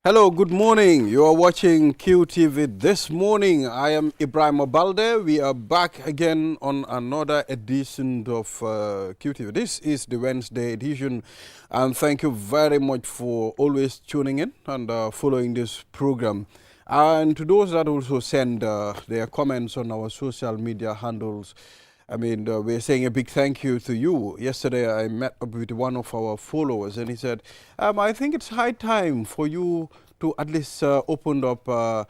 Hello, good morning. You are watching QTV this morning. I am Ibrahim Abalde. We are back again on another edition of QTV. This is the Wednesday edition, and thank you very much for always tuning in and following this program. And to those that also send their comments on our social media handles, I mean, we're saying a big thank you to you. Yesterday, I met up with one of our followers, and he said, I think it's high time for you to at least open up a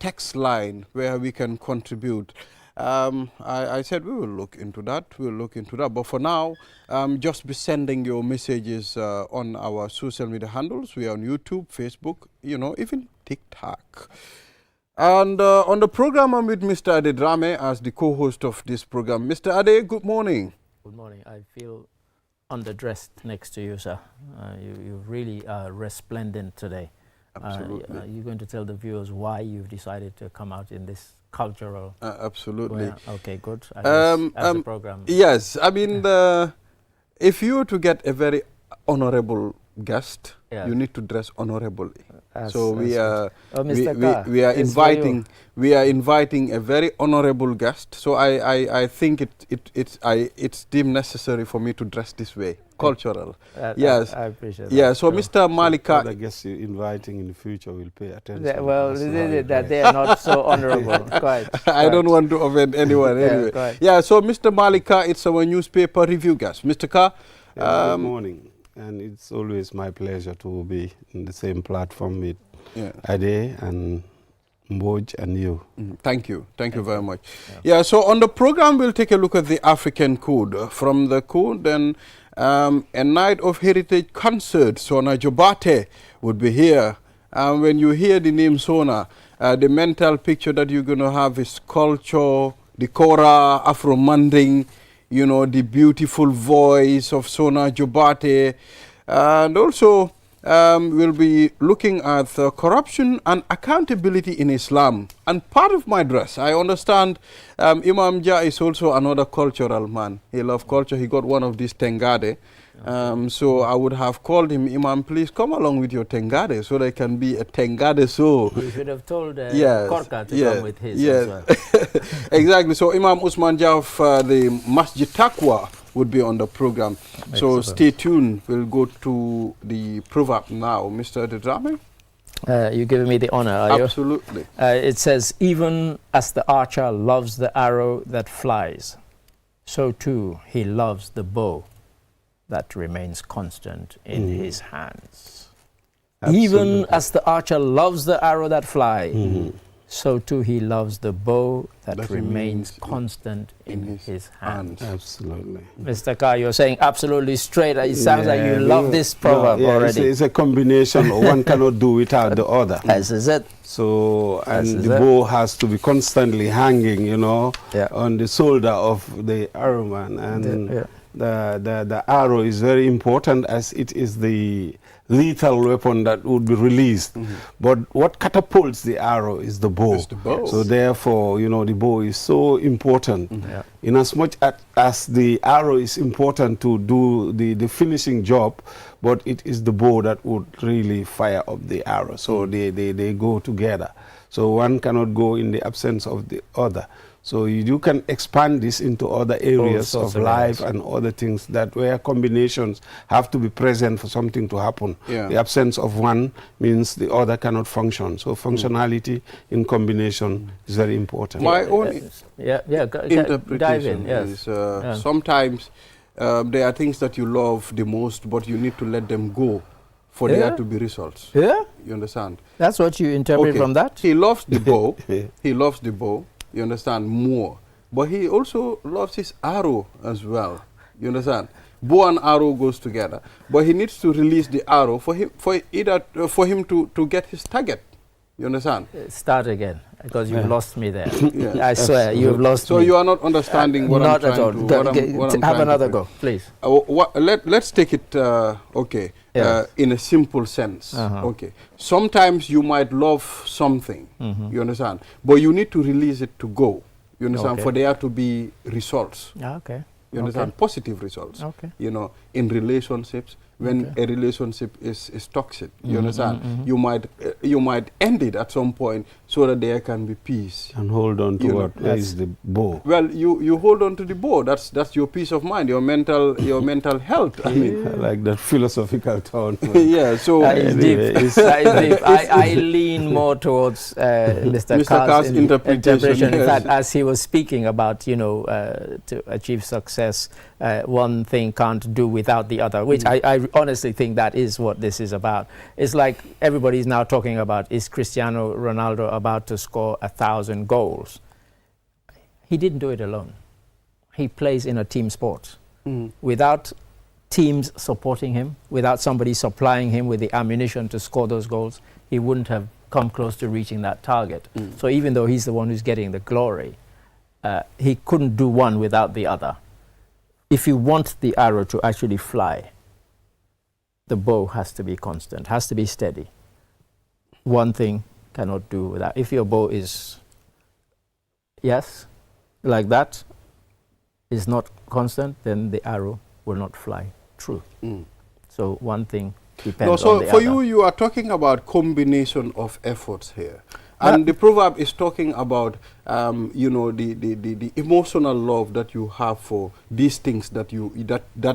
text line where we can contribute. I said, we will look into that. We'll look into that. But for now, just be sending your messages on our social media handles. We are on YouTube, Facebook, you know, even TikTok. And on the program, I'm with Mr. Ade Drame as the co-host of this program. Mr. Ade, good morning. Good morning. I feel underdressed next to you, sir. You really are resplendent today. Absolutely. You're going to tell the viewers why you've decided to come out in this cultural... absolutely. Okay, good. As the program... Yes, I mean, if you were to get a very honorable guest, you need to dress honorably. So we are inviting a very honorable guest. So I think it's deemed necessary for me to dress this way, cultural. Yes, I appreciate that. Yeah. So Mr. Malika, so I guess you're inviting in the future will pay attention. Well, that they are not so honorable. Quite. I don't want to offend anyone anyway. Yeah. So Mr. Malika, it's our newspaper review guest. Mr. Ka. Good morning. And it's always my pleasure to be in the same platform with Ade and Mboj and you. Thank you. Thank you very much. Yeah, so on the program, we'll take a look at the African Code. From the Code, then a Night of Heritage concert, Sona Jobate would be here. And when you hear the name Sona, the mental picture that you're going to have is culture, the Kora, Afro-Manding, you know, the beautiful voice of Sona Jobate. And also, we'll be looking at corruption and accountability in Islam. And part of my dress, I understand Imam Jah is also another cultural man. He loves culture. He got one of these tengade. So I would have called him, Imam, please come along with your tengade so there can be a tengade. So you should have told Korka to come with his as well. Exactly. So Imam Usman Jah of the Masjid Taqwa would be on the program. Excellent. So stay tuned. We'll go to the proverb now. Mr. Dedrame? You're giving me the honor, are you? Absolutely. It says, even as the archer loves the arrow that flies, so too he loves the bow that remains constant in his hands. Absolutely. Even as the archer loves the arrow that flies, so too he loves the bow that remains constant in his hands. Absolutely. Mr. Ka, you're saying absolutely straight. It sounds like you love this proverb already. It's a combination. One cannot do without the other. This is it. So, and the bow has to be constantly hanging, you know, on the shoulder of the arrowman. And the arrow is very important as it is the lethal weapon that would be released. But what catapults the arrow is the bow. So therefore, you know, the bow is so important. In as much as the arrow is important to do the finishing job, but it is the bow that would really fire up the arrow. So they go together. So one cannot go in the absence of the other. So you can expand this into other areas of life and other things that where combinations have to be present for something to happen. The absence of one means the other cannot function. So functionality in combination is very important. My own interpretation is sometimes there are things that you love the most, but you need to let them go for there to be results. You understand? That's what you interpret from that? He loves the bow. He loves the bow. You understand, more. But he also loves his arrow as well. You understand? Bow and arrow goes together. But he needs to release the arrow for him to get his target. You understand? Start again, because you lost me there. I swear, you've lost me. So you are not understanding what I'm trying to... Not at all. Have another go, please. Let's take it, in a simple sense. Okay. Sometimes you might love something, you understand, but you need to release it to go. You understand, for there to be results. Okay. You understand? Positive results. You know, in relationships, when a relationship is toxic, you understand? You might end it at some point so that there can be peace. And hold on to what? Where is the bow? Well, you hold on to the bow. That's your peace of mind, your mental health. I mean, I like that philosophical tone. Yeah. So I lean more towards Mr. Carr's interpretation. In fact, as he was speaking about, you know, to achieve success, one thing can't do without the other, which I honestly think that is what this is about. It's like everybody's now talking about, is Cristiano Ronaldo about to score 1,000 goals? He didn't do it alone. He plays in a team sport. Without teams supporting him, without somebody supplying him with the ammunition to score those goals, he wouldn't have come close to reaching that target. So even though he's the one who's getting the glory, he couldn't do one without the other. If you want the arrow to actually fly, the bow has to be constant, has to be steady. One thing cannot do without. If your bow is, like that, is not constant, then the arrow will not fly true. So one thing depends on the other. So for you are talking about combination of efforts here. And the proverb is talking about, you know, the emotional love that you have for these things that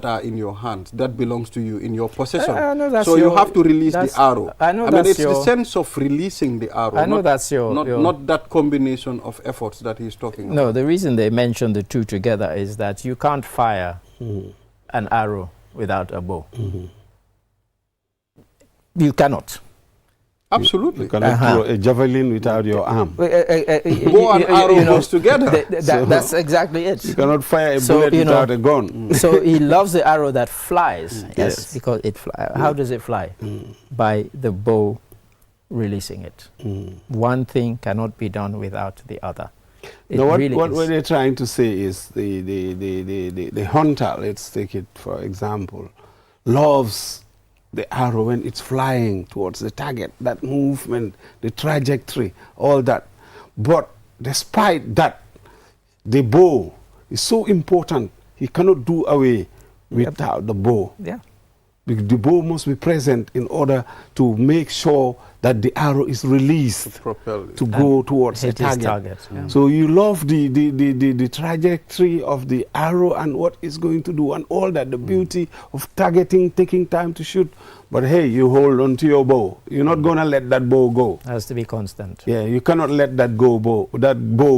are in your hands, that belongs to you, in your possession. So you have to release the arrow. I mean, it's the sense of releasing the arrow. I know that's not that combination of efforts that he's talking about. No, the reason they mention the two together is that you can't fire an arrow without a bow. You Absolutely. You cannot throw a javelin without your arm. Bow and arrow goes together. That's exactly it. You cannot fire a bullet without a gun. So he loves the arrow that flies. Yes, because it flies. How does it fly? By the bow releasing it. One thing cannot be done without the other. What they're trying to say is the hunter, let's take it for example, loves the arrow when it's flying towards the target, that movement, the trajectory, all that. But despite that, the bow is so important. He cannot do away without the bow. The bow must be present in order to make sure that the arrow is released to go towards the target. So you love the trajectory of the arrow and what it's going to do and all that, the beauty of targeting, taking time to shoot. But hey, you hold on to your bow. You're not going to let that bow go. It has to be constant. Yeah, you cannot let that bow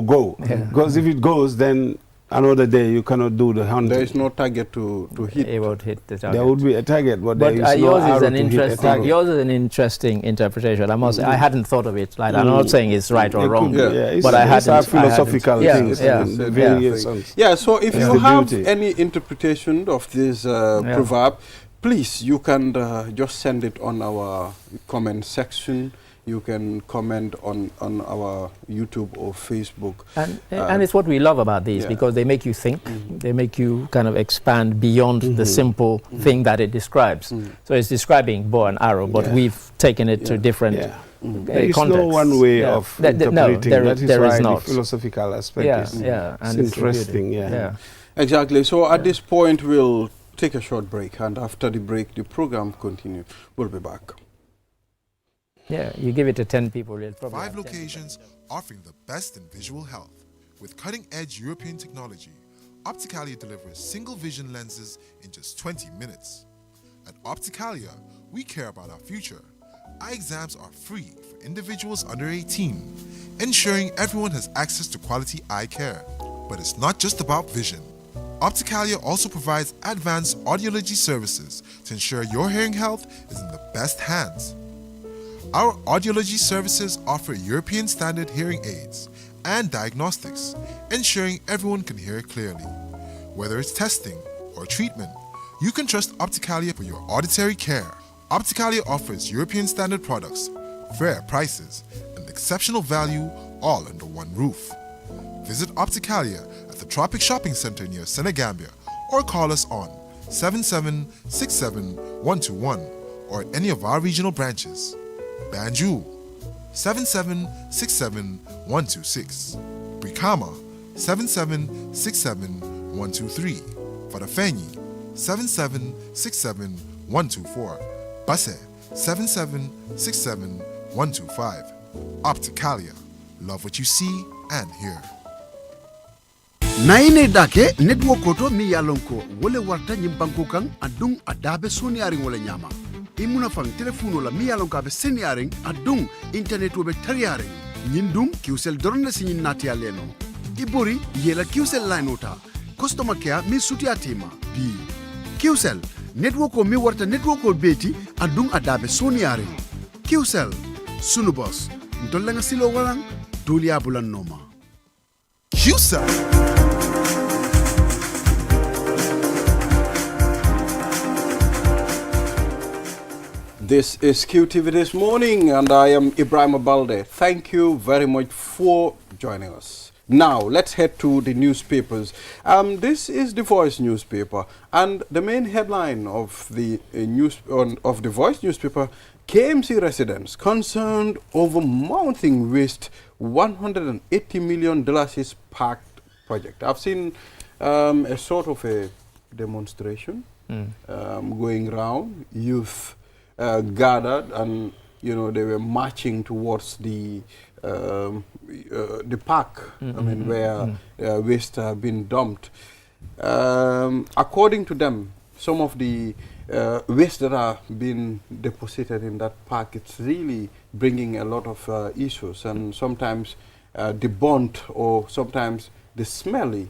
go. Because if it goes, then another day you cannot do the hunting. There is no target to hit. It won't hit the target. There would be a target, but there is no arrow to hit a target. Yours is an interesting interpretation. I must say, I hadn't thought of it. Like, I'm not saying it's right or wrong, but I hadn't. It's philosophical things. So if you have any interpretation of this proverb, please, you can just send it on our comment section. You can comment on our YouTube or Facebook. And it's what we love about these, because they make you think, they make you kind of expand beyond the simple thing that it describes. So it's describing bow and arrow, but we've taken it to different there is no one way of interpreting. That is why the philosophical aspect is interesting. Exactly. So at this point, we'll take a short break, and after the break, the program continues. We'll be back. Yeah, you give it to 10 people. 5 locations offering the best in visual health. With cutting-edge European technology, Opticalia delivers single vision lenses in just 20 minutes. At Opticalia, we care about our future. Eye exams are free for individuals under 18, ensuring everyone has access to quality eye care. But it's not just about vision. Opticalia also provides advanced audiology services to ensure your hearing health is in the best hands. Our audiology services offer European standard hearing aids and diagnostics, ensuring everyone can hear clearly. Whether it's testing or treatment, you can trust Opticalia for your auditory care. Opticalia offers European standard products, fair prices, and exceptional value all under one roof. Visit Opticalia at the Tropic Shopping Center near Senegambia or call us on 7767-121 or at any of our regional branches. Banjul 7767-126, Brikama 7767-123, For the Fenyi, 7767-124. Basse, 7767-125. Opticalia. Love what you see and hear. Naine dake network koto mi yalonko wole warta nyimbanko kan adung adabe soniaring wole nyama. Imuna fang telefono la mi yalonko abe seniaring adung internet wobe tariaring. Nyindung kiusel dorne sinyin nati aleno. Ibori yela kiusel line ota. Customer care mi suti atima. Bi. Kiusel network ko mi warta network ko beti adung adabe soniaring. Kiusel sunu boss. Ntolenga silo walang dulia bulan noma. QCell. This is QTV This Morning, and I am Ibrahim Abalde. Thank you very much for joining us. Now, let's head to the newspapers. This is the Voice newspaper, and the main headline of the of the Voice newspaper: KMC residents concerned over mounting waste. $180 million is packed project. I've seen a sort of a demonstration going around. Youth gathered, and they were marching towards the park. I mean, where waste have been dumped. According to them, some of the waste that are being deposited in that park, it's really bringing a lot of issues, and sometimes the burnt or sometimes the smelly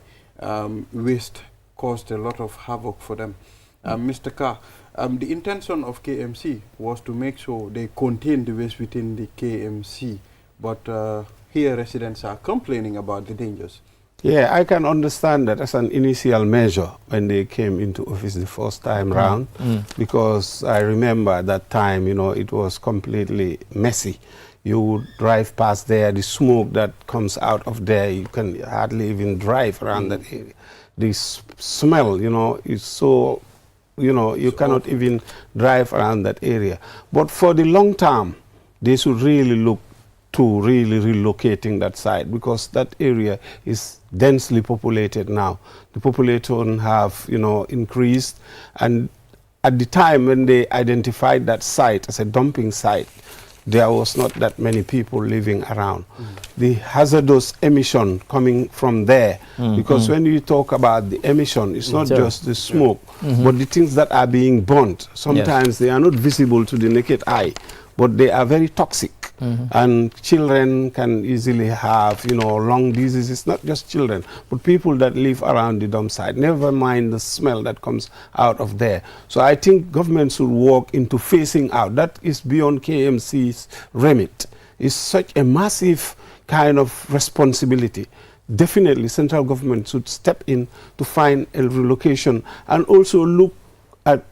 waste caused a lot of havoc for them. Mr. Carr, the intention of KMC was to make sure they contain the waste within the KMC, but here residents are complaining about the dangers. Yeah, I can understand that as an initial measure when they came into office the first time round, because I remember at that time, it was completely messy. You would drive past there, the smoke that comes out of there, you can hardly even drive around that area. The smell, is so, you cannot even drive around that area. But for the long term, they should really look to really relocating that site, because that area is densely populated now. The population have, increased, and at the time when they identified that site as a dumping site, there was not that many people living around. The hazardous emission coming from there, because when you talk about the emission, it's not just the smoke, but the things that are being burnt. Sometimes they are not visible to the naked eye, but they are very toxic. And children can easily have, lung diseases, not just children, but people that live around the dump site, never mind the smell that comes out of there. So I think government should work into phasing out. That is beyond KMC's remit. It's such a massive kind of responsibility. Definitely central government should step in to find a relocation and also look at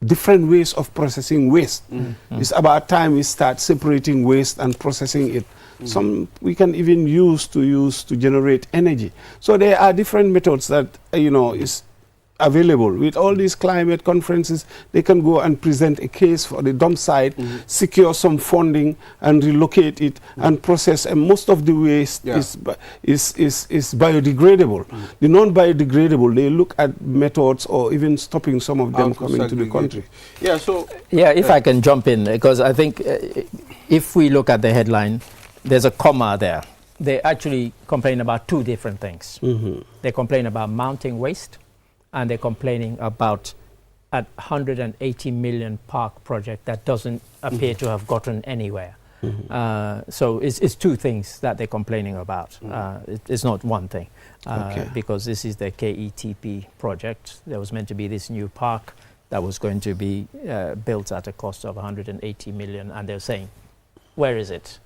different ways of processing waste. It's about time we start separating waste and processing it. Some we can even use to generate energy. So there are different methods that is available. With all these climate conferences, they can go and present a case for the dump site, secure some funding and relocate it and process. And most of the waste is biodegradable. The non-biodegradable, they look at methods or even stopping some of them coming to the country. Yeah, so... Yeah, if I can jump in, because I think if we look at the headline, there's a comma there. They actually complain about two different things. They complain about mounting waste, and they're complaining about a $180 million park project that doesn't appear to have gotten anywhere. So it's two things that they're complaining about. It's not one thing, because this is the KETP project. There was meant to be this new park that was going to be built at a cost of $180 million, and they're saying, where is it?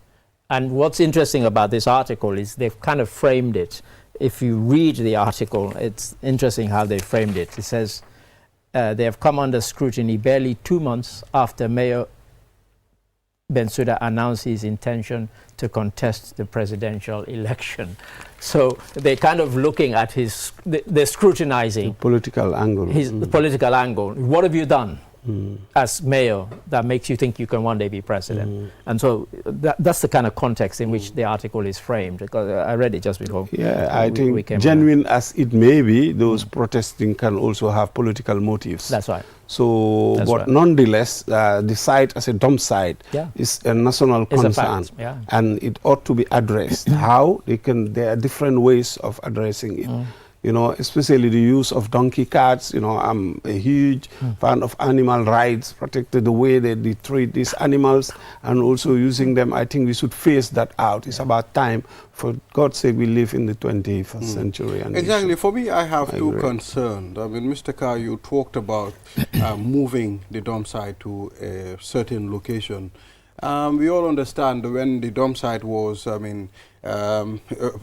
And what's interesting about this article is they've kind of framed it. If you read the article, it's interesting how they framed it. It says they have come under scrutiny barely 2 months after Mayor Bensouda announced his intention to contest the presidential election. So they're kind of looking at they're scrutinizing the political angle. The political angle. What have you done? as mayor that makes you think you can one day be president. And so that's the kind of context in which the article is framed, because I read it just before. Yeah, I think genuine as it may be, those protesting can also have political motives. That's right. So, but nonetheless, the site as a dump site is a national concern, and it ought to be addressed. How? There are different ways of addressing it. You know, especially the use of donkey carts. You know, I'm a huge fan of animal rights, protected the way they treat these animals, and also using them. I think we should phase that out. It's about time. For God's sake, we live in the 21st century. And exactly. For me, I have two concerns. I mean, Mr. Carr, you talked about moving the dump site to a certain location. We all understand when the dump site was,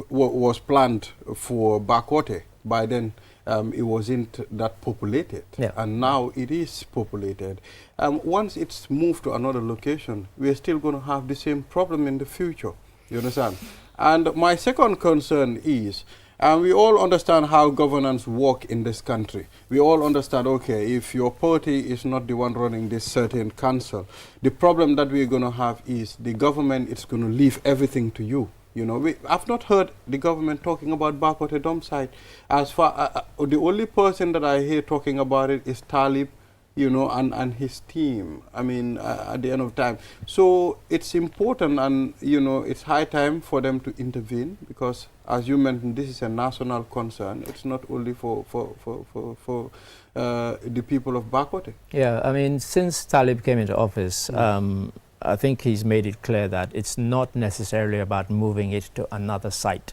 was planned for Bakote. By then, it wasn't that populated, and now it is populated. Once it's moved to another location, we're still going to have the same problem in the future. You understand? And my second concern is, we all understand how governance work in this country. We all understand, okay, if your party is not the one running this certain council, the problem that we're going to have is the government is going to leave everything to you. You know, I've not heard the government talking about Bakote dump site. As far the only person that I hear talking about it is Talib, you know, and his team. I mean, at the end of time. So it's important, and you know, it's high time for them to intervene, because, as you mentioned, this is a national concern. It's not only for the people of Bakote. Yeah, I mean, since Talib came into office, I think he's made it clear that it's not necessarily about moving it to another site.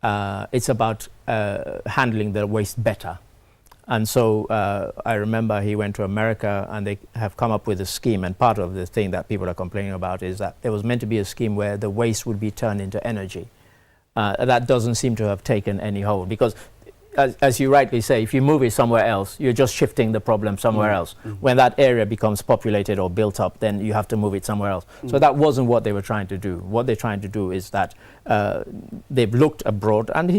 It's about handling the waste better. And so I remember he went to America, and they have come up with a scheme, and part of the thing that people are complaining about is that there was meant to be a scheme where the waste would be turned into energy. That doesn't seem to have taken any hold, because as you rightly say, if you move it somewhere else, you're just shifting the problem somewhere else. When that area becomes populated or built up, then you have to move it somewhere else. So that wasn't what they were trying to do. What they're trying to do is that they've looked abroad, and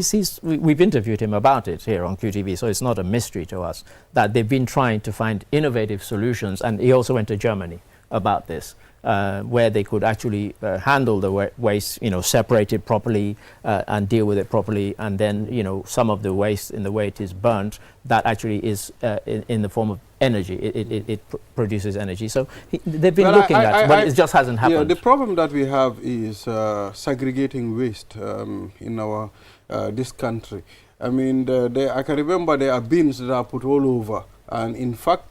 we've interviewed him about it here on QTV, so it's not a mystery to us, that they've been trying to find innovative solutions. And he also went to Germany about this. Where they could actually handle the waste, you know, separate it properly and deal with it properly, and then, you know, some of the waste in the way it is burnt, that actually is in the form of energy. It produces energy. So they've been looking at, but it just hasn't happened. Yeah, the problem that we have is segregating waste in our this country. I mean, I can remember there are bins that are put all over, and in fact,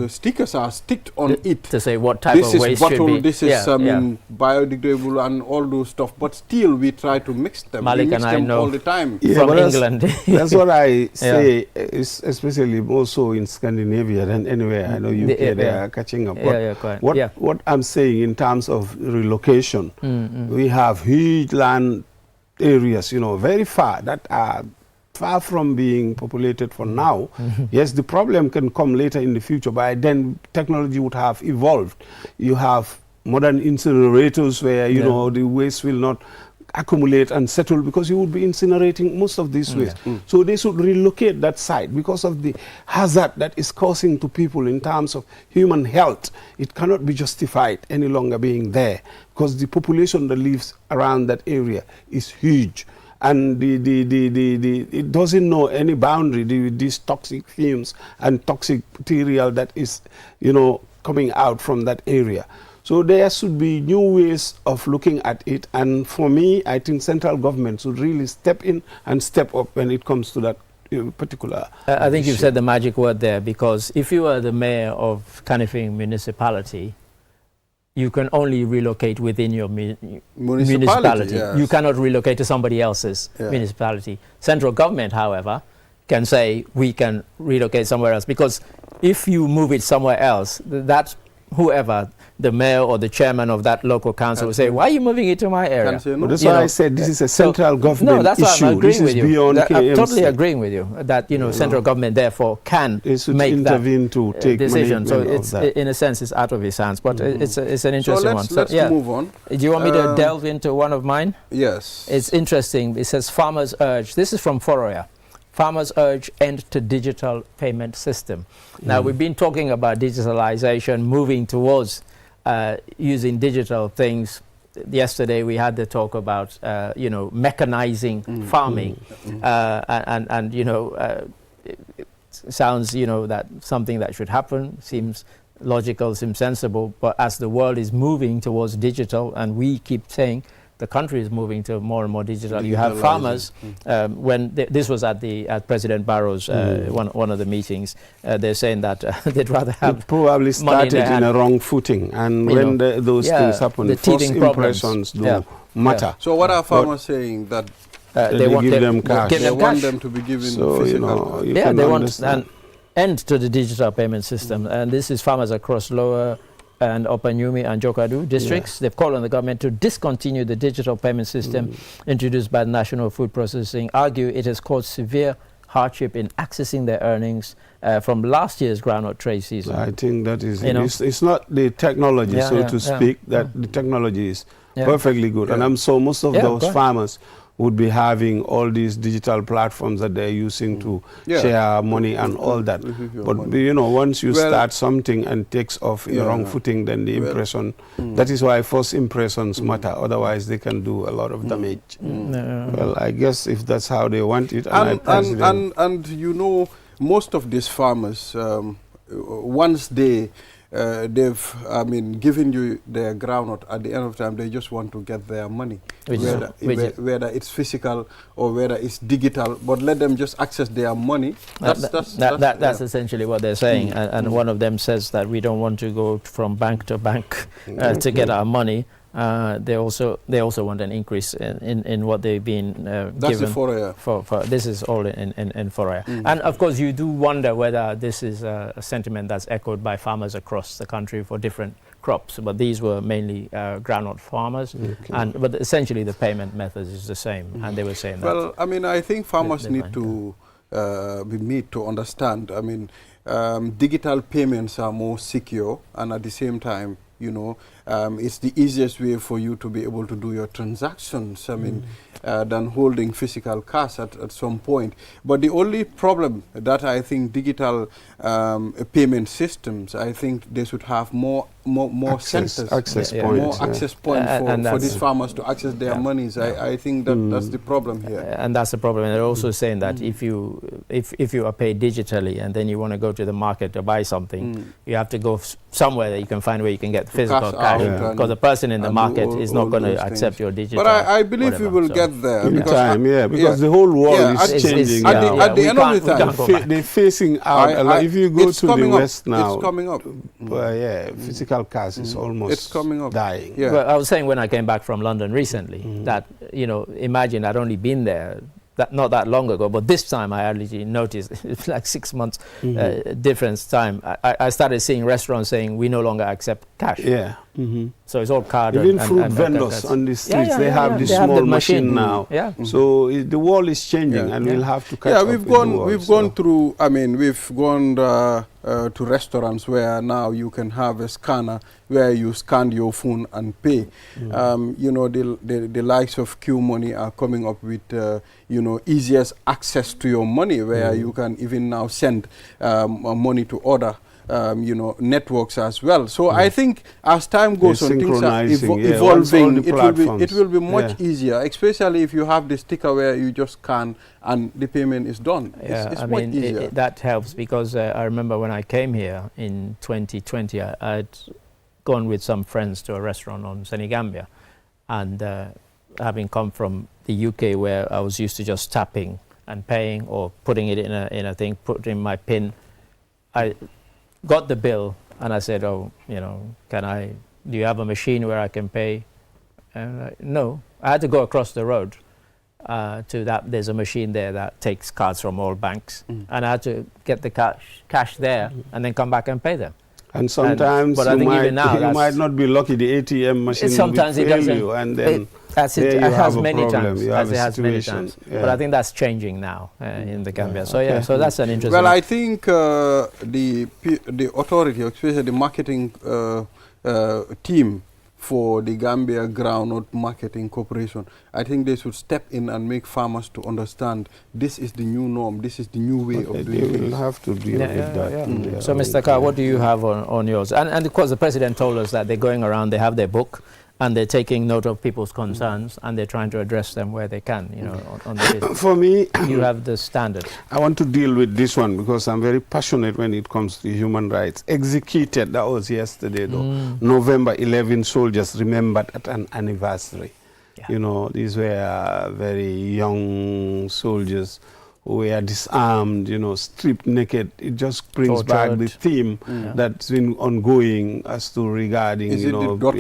stickers are sticked on it to say what type of waste should be. This is biodegradable and all those stuff, but still we try to mix them. Malik we mix and I them know all the time. from England. That's what I say, especially also in Scandinavia and anywhere. I know UK, they are catching up. What I'm saying in terms of relocation, we have huge land areas, you know, very far, that are far from being populated for now. Yes, the problem can come later in the future, but then technology would have evolved. You have modern incinerators where, you know, the waste will not accumulate and settle, because you would be incinerating most of this waste. So they should relocate that site because of the hazard that is causing to people in terms of human health. It cannot be justified any longer being there, because the population that lives around that area is huge. And it doesn't know any boundary, these toxic fumes and toxic material that is, you know, coming out from that area. So there should be new ways of looking at it. And for me, I think central government should really step in and step up when it comes to that particular I think you've said the magic word there, because if you are the mayor of Kanifing municipality, you can only relocate within your municipality. Yes. You cannot relocate to somebody else's municipality. Central government, however, can say we can relocate somewhere else, because if you move it somewhere else, that's whoever, the mayor or the chairman of that local council will say, why are you moving it to my area? Well, that's why I said this is a central government that's issue. Why I'm agreeing with you. I'm totally agreeing with you that, you know, central government therefore can make intervene to take decision. So it's in a sense it's out of his hands, but it's an interesting one. So let's move on. Do you want me to delve into one of mine? Yes. It's interesting. It says farmers urge. This is from Foroya. farmers urge end to digital payment system. Now, we've been talking about digitalization, moving towards using digital things. Yesterday we had the talk about mechanizing farming, and it sounds that something that should happen, seems logical, seems sensible, but as the world is moving towards digital, and we keep saying the country is moving to more and more digital. You have farmers, when this was at President Barrow's one of the meetings, they're saying that they'd rather have it probably started in a wrong footing, and when those things happen, the first impressions do matter. So what are farmers saying? That they want them cash. They want them to be given physical. They want an end to the digital payment system, and this is farmers across Lower and Upper Nyumi and Jokadu districts. They've called on the government to discontinue the digital payment system introduced by the National Food Processing, argue it has caused severe hardship in accessing their earnings from last year's groundnut trade season. I think that is, it's not the technology, so to speak, that the technology is perfectly good. And I'm sure most of those farmers would be having all these digital platforms that they're using to share money and all that. But once you start something and takes off in the wrong footing, then the impression, that is why first impressions matter, otherwise they can do a lot of damage. Well, I guess if that's how they want it, and most of these farmers, once they've given you their groundnut, at the end of time they just want to get their money, whether it's physical or whether it's digital, but let them just access their money. That's essentially what they're saying, and one of them says that we don't want to go from bank to bank to get our money. They also want an increase in what they've been That's given. For this is all in Foraya. And of course you do wonder whether this is a sentiment that's echoed by farmers across the country for different crops, but these were mainly groundnut farmers, but essentially the payment method is the same, and they were saying that. Well, I think farmers need to be made to understand. Digital payments are more secure, and at the same time, it's the easiest way for you to be able to do your transactions, than holding physical cash at some point. But the only problem that I think digital payment systems, I think they should have more centers, more access points for these farmers to access their monies. I think that's the problem here. And that's the problem. And they're also saying that if you are paid digitally and then you want to go to the market to buy something, you have to go somewhere that you can find where you can get physical cash, because the person in the market is not going to accept your digital. But I believe we will get there. Because the whole world is changing. At the end of the time, they're facing out. If you go to the West now, it's coming up. Physical cash is almost dying. Well, I was saying when I came back from London recently that, imagine I'd only been there not that long ago, but this time I actually noticed it's like 6 months difference time. I started seeing restaurants saying we no longer accept cash. So it's all card. Even fruit vendors on the streets, they have this small machine now. So the world is changing, and we'll have to catch up. We've gone through. We've gone to restaurants where now you can have a scanner where you scan your phone and pay. The likes of Q Money are coming up with easiest access to your money, where you can even now send money to other networks as well. So I think as time goes on, things are evolving. It will be much easier, especially if you have the sticker where you just scan and the payment is done. It's much easier. That helps, because I remember when I came here in 2020, I'd gone with some friends to a restaurant on Senegambia, and having come from the UK where I was used to just tapping and paying or putting it in a thing, putting my PIN, I got the bill and I said, do you have a machine where I can pay? And no, I had to go across the road to that. There's a machine there that takes cards from all banks, and I had to get the cash there and then come back and pay them. And sometimes you might not be lucky, the ATM machine sometimes will fail you, and then it has many times. Many times. But I think that's changing now in the Gambia. So that's an interesting. Well, I think the authority, especially the marketing team for the Gambia Groundnut Marketing Corporation. I think they should step in and make farmers to understand this is the new norm, this is the new way of doing things. They will have to deal with that. So, Mr. Carr, what do you have on yours? And of course, the President told us that they're going around, they have their book, and they're taking note of people's concerns, and they're trying to address them where they can, you know, on the business. For me, you have the standard. I want to deal with this one because I'm very passionate when it comes to human rights. Executed, that was yesterday though. November 11 soldiers remembered at an anniversary. Yeah. You know, these were very young soldiers who were disarmed, you know, stripped naked. It just brings back the theme that's been ongoing as to regarding, is you it know, the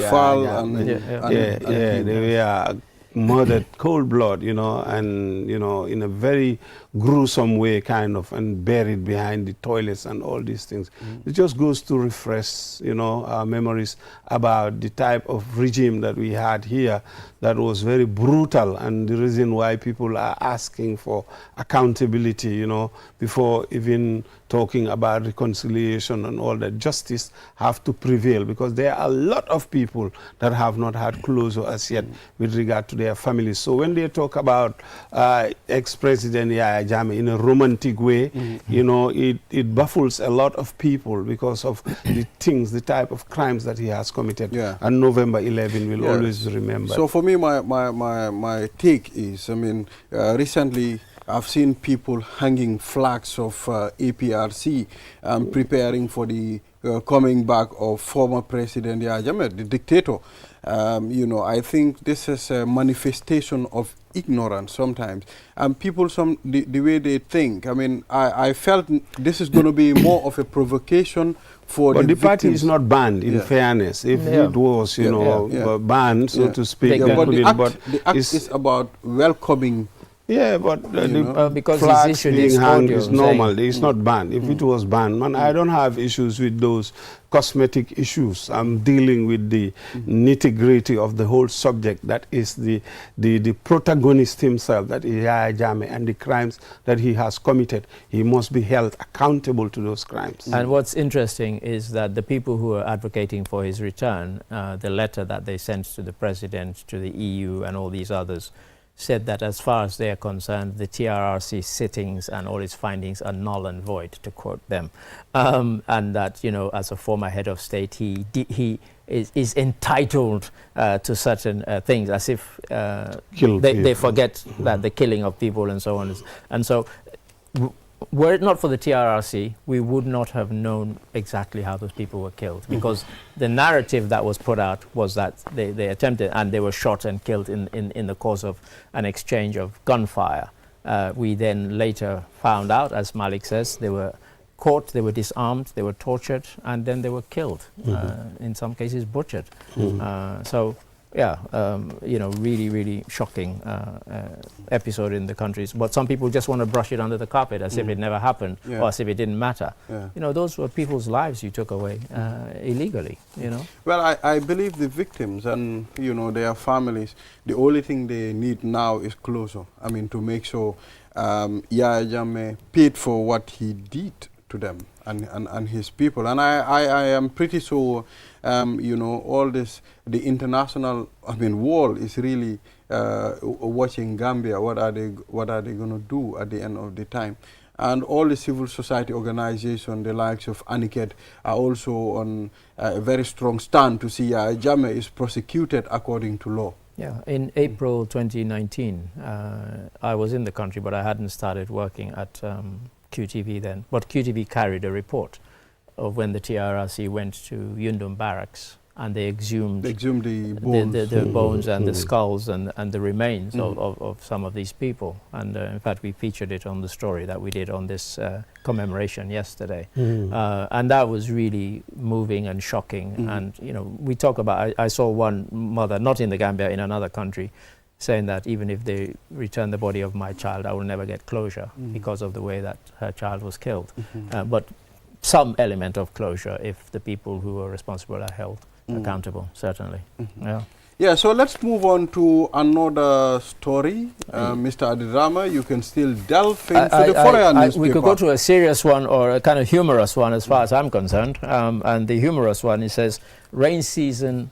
they were murdered cold blood, you know, and, you know, in a very gruesome way, kind of, and buried behind the toilets and all these things. It just goes to refresh, you know, our memories about the type of regime that we had here that was very brutal, and the reason why people are asking for accountability, you know, before even talking about reconciliation and all that. Justice have to prevail, because there are a lot of people that have not had closure as yet with regard to their families. So when they talk about ex-President Yahya Jammeh in a romantic way, you know, it baffles a lot of people because of the things, the type of crimes that he has committed. And November 11 will always remember. So for me, my take is, I mean, recently I've seen people hanging flags of APRC preparing for the coming back of former President Yahya Jammeh, the dictator. You know, I think this is a manifestation of ignorance sometimes. And people, the way they think, I mean, I felt this is going to be more of a provocation for the party is not banned, in fairness. If it was, you know, banned, so to speak, but the act is about welcoming. Yeah, but because flags being hung is normal. It's not banned. If it was banned, man, I don't have issues with those cosmetic issues. I'm dealing with the nitty-gritty of the whole subject. That is the protagonist himself, that is Yahya Jammeh, and the crimes that he has committed. He must be held accountable to those crimes. And what's interesting is that the people who are advocating for his return, the letter that they sent to the President, to the EU and all these others, said that as far as they are concerned, the TRRC sittings and all its findings are null and void, to quote them. And that, you know, as a former head of state, he is entitled to certain things, as if they forget that the killing of people and so on. And so, were it not for the TRRC, we would not have known exactly how those people were killed, because the narrative that was put out was that they attempted, and they were shot and killed in the course of an exchange of gunfire. We then later found out, as Malik says, they were caught, they were disarmed, they were tortured, and then they were killed, in some cases butchered. So, yeah, you know, really, really shocking episode in the countries. But some people just want to brush it under the carpet as if it never happened, or as if it didn't matter. You know, those were people's lives you took away illegally, you know. Well, I believe the victims and, you know, their families, the only thing they need now is closure. I mean, to make sure Yahya Jammeh paid for what he did to them and his people. And I am pretty sure, you know, all this, the international, I mean, world is really watching Gambia. What are they going to do at the end of the time? And all the civil society organizations, the likes of ANICED, are also on a very strong stand to see Yahya Jammeh is prosecuted according to law. Yeah, in April 2019, I was in the country, but I hadn't started working at QTV then. But QTV carried a report of when the TRRC went to Yundum Barracks, and they exhumed the bones, the bones and the skulls and the remains of some of these people. And in fact, we featured it on the story that we did on this commemoration yesterday. And that was really moving and shocking. And, you know, we talk about, I saw one mother, not in the Gambia, in another country, saying that even if they return the body of my child, I will never get closure because of the way that her child was killed. But some element of closure if the people who are responsible are held accountable, certainly. Yeah, so let's move on to another story. Mr. Adirama, you can still delve into the foreign newspaper. We could go to a serious one or a kind of humorous one as far as I'm concerned. And the humorous one, it says, rain season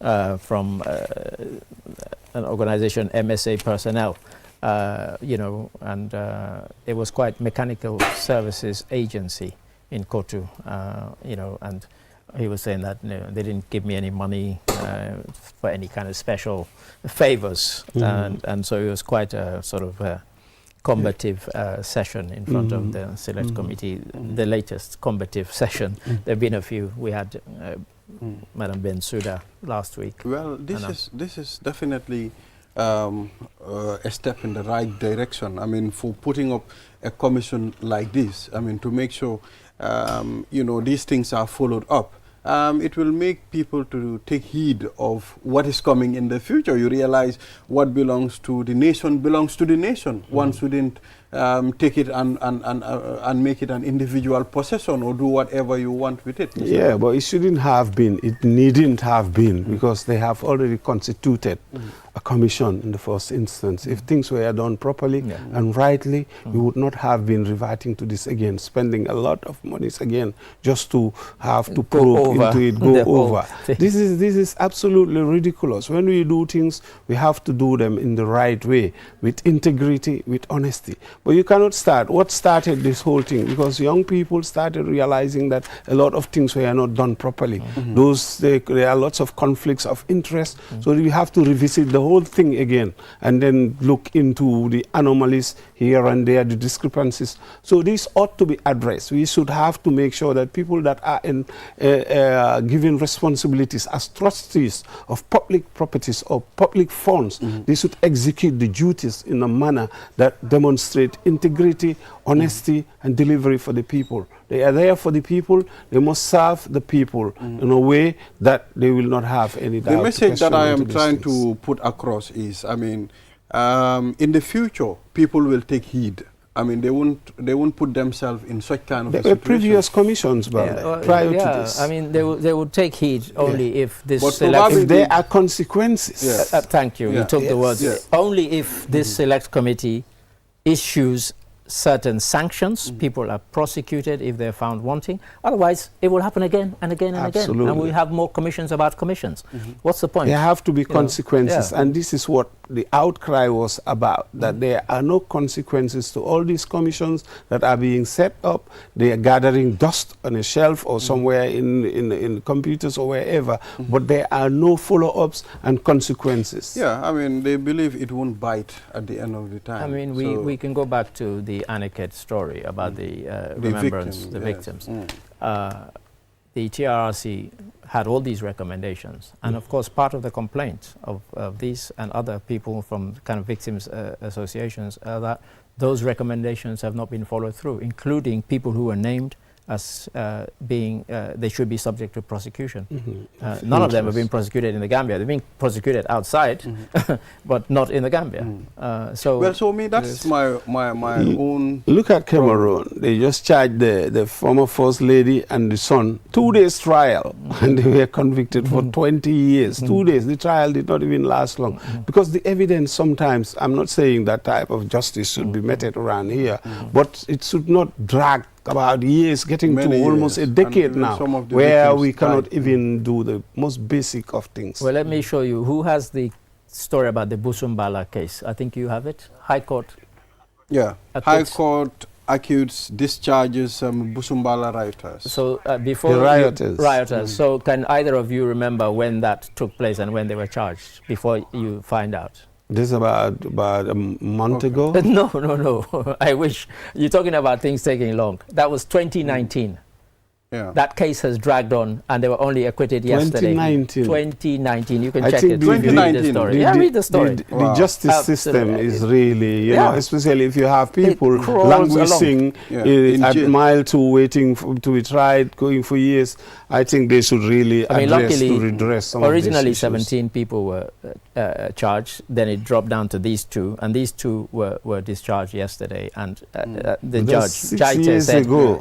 from an organization, MSA Personnel, you know, and it was quite Mechanical Services Agency in Kotu, you know, and he was saying that, you know, they didn't give me any money for any kind of special favors, and so it was quite a sort of combative session in front of the Select Committee, the latest combative session. There have been a few. We had Madam Bensouda last week. Well, this is definitely a step in the right direction. I mean, for putting up a commission like this, I mean, to make sure you know, these things are followed up. It will make people to take heed of what is coming in the future. You realize what belongs to the nation belongs to the nation. One shouldn't take it and make it an individual possession or do whatever you want with it. Yeah, but it shouldn't have been. It needn't have been because they have already constituted a commission in the first instance. If things were done properly and rightly, we would not have been reverting to this again, spending a lot of monies again just to have to probe into it, go over. This is absolutely ridiculous. When we do things, we have to do them in the right way, with integrity, with honesty. But you cannot start. What started this whole thing? Because young people started realizing that a lot of things were not done properly. There are lots of conflicts of interest, so we have to revisit the whole thing again and then look into the anomalies here and there, the discrepancies. So these ought to be addressed. We should have to make sure that people that are in given responsibilities as trustees of public properties or public funds, they should execute the duties in a manner that demonstrate integrity, honesty, and delivery for the people. They are there for the people. They must serve the people in a way that they will not have any doubt. The message that I am trying to put across is, I mean, in the future, people will take heed. I mean, they won't put themselves in such kind of a situation. Previous commissions, prior to this. I mean, they would take heed only if this if there are consequences. Thank you. You took the words. Only if this select committee issues certain sanctions, people are prosecuted if they're found wanting. Otherwise, it will happen again and again and again. And we have more commissions about commissions. What's the point? There have to be consequences. And this is what the outcry was about, that there are no consequences to all these commissions that are being set up. They are gathering dust on a shelf or somewhere in computers or wherever, but there are no follow-ups and consequences. Yeah, I mean, they believe it won't bite at the end of the time. I mean, we can go back to the Aniket story about the remembrance, the victims. The TRRC had all these recommendations, and of course part of the complaint of these and other people from kind of victims associations are that those recommendations have not been followed through, including people who were named as being, they should be subject to prosecution. None of them have been prosecuted in the Gambia. They're being prosecuted outside, but not in the Gambia. Well, so me, that's my own... Look at Cameroon. They just charged the former First Lady and the son 2 days trial, and they were convicted for 20 years. 2 days. The trial did not even last long. Because the evidence sometimes, I'm not saying that type of justice should be meted around here, but it should not drag about years, getting to almost a decade now, where we cannot even do the most basic of things. Well, let me show you. Who has the story about the Busumbala case? I think you have it. High Court. Yeah. High Court accused discharges Busumbala rioters. So before the rioters. Rioters. So can either of you remember when that took place and when they were charged before you find out? This is about a month ago? No. I wish. You're talking about things taking long. That was 2019. Yeah. That case has dragged on, and they were only acquitted yesterday. 2019. You can check it. 2019. Read the story. The justice system is really, you know, especially if you have people languishing at mile two, waiting to be tried, going for years. I think they should really address to redress some of these issues. Originally, 17 people were charged. Then it dropped down to these two, and these two were discharged yesterday. And the judge said,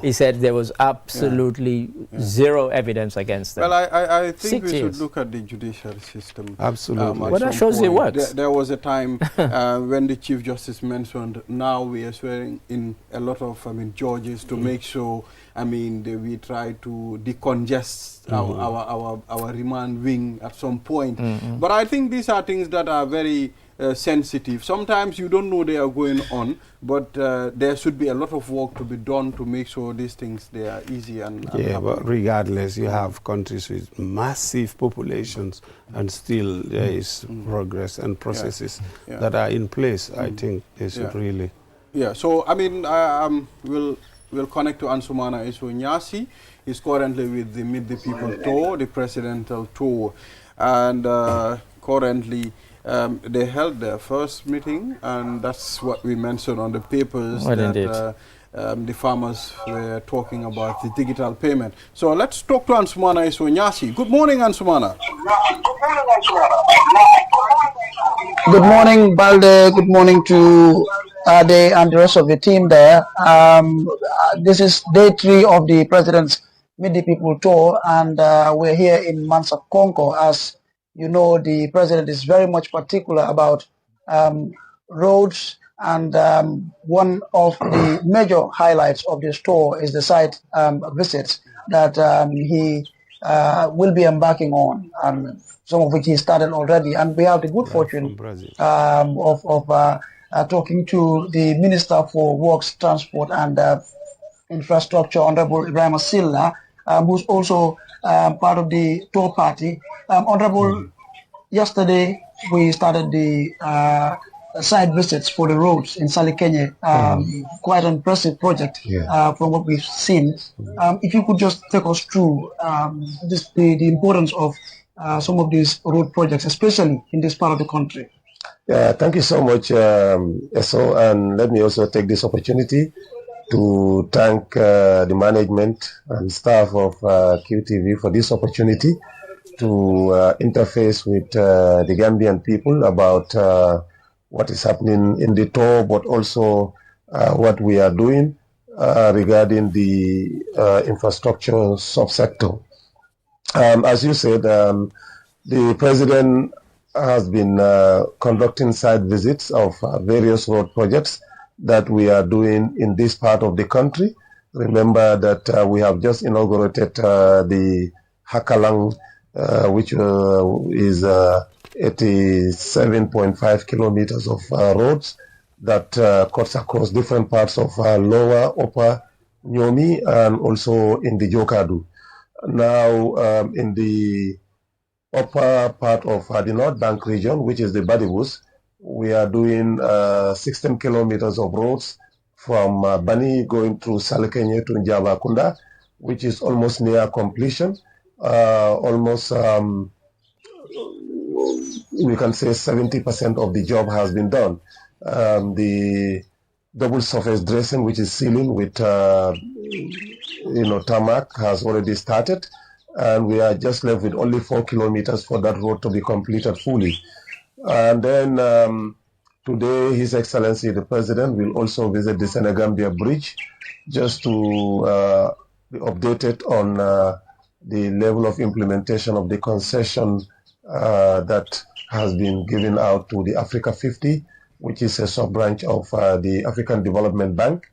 he said there was absolute absolutely zero evidence against them. Well, I think 6 we years. should look at the judicial system. Absolutely. Well, that shows it works. There was a time when the Chief Justice mentioned, now we are swearing in a lot of, judges to make sure, we try to decongest our remand wing at some point. But I think these are things that are very sensitive. Sometimes you don't know they are going on, but there should be a lot of work to be done to make sure these things, they are easy and yeah, but regardless, you have countries with massive populations and still there is progress and processes that are in place. I think they should really... Yeah, so we'll connect to Ansumana Iso-Nyasi. He's currently with the Meet the People tour, the presidential tour, and currently they held their first meeting, and that's what we mentioned on the papers, that the farmers were talking about the digital payment. So let's talk to Ansumana Iso-Nyasi. Good morning, Ansumana. Good morning, Balde. Good morning to Ade and the rest of the team there. This is day 3 of the President's Meet the People tour, and we're here in Mansa Konko. As you know, the President is very much particular about roads, and one of the major highlights of this tour is the site visits that he will be embarking on, some of which he started already. And we have the good fortune of talking to the Minister for Works, Transport and Infrastructure, Honorable Ibrahim Silla, who's also part of the tour party. Honorable, yesterday we started the site visits for the roads in Salikenye. Quite an impressive project from what we've seen. If you could just take us through the importance of some of these road projects, especially in this part of the country. Thank you so much, Eso, and let me also take this opportunity to thank the management and staff of QTV for this opportunity to interface with the Gambian people about what is happening in the tour, but also what we are doing regarding the infrastructure subsector. As you said, the President has been conducting site visits of various road projects that we are doing in this part of the country. Remember that we have just inaugurated the Hakalang, which is 87.5 kilometers of roads that cuts across different parts of Lower, Upper Nyomi, and also in the Jokadu. Now, in the upper part of the North Bank region, which is the Badibus, we are doing 16 kilometers of roads from Bani going through Salikenye to Njabakunda, which is almost near completion. Almost, we can say 70% of the job has been done. The double surface dressing, which is sealing with tarmac, has already started, and we are just left with only 4 kilometers for that road to be completed fully. And then today, His Excellency the President will also visit the Senegambia Bridge just to be updated on the level of implementation of the concession that has been given out to the Africa 50, which is a sub-branch of the African Development Bank.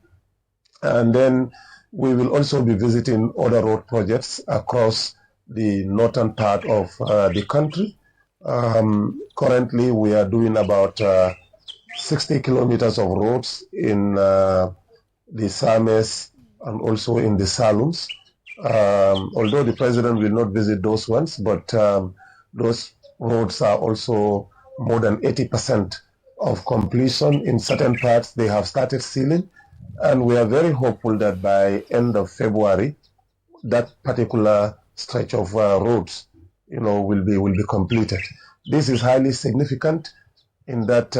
And then we will also be visiting other road projects across the northern part of the country. Currently, we are doing about 60 kilometers of roads in the Sames and also in the Salums. Although the President will not visit those ones, but those roads are also more than 80% of completion. In certain parts, they have started sealing, and we are very hopeful that by end of February, that particular stretch of roads, will be completed. This is highly significant in that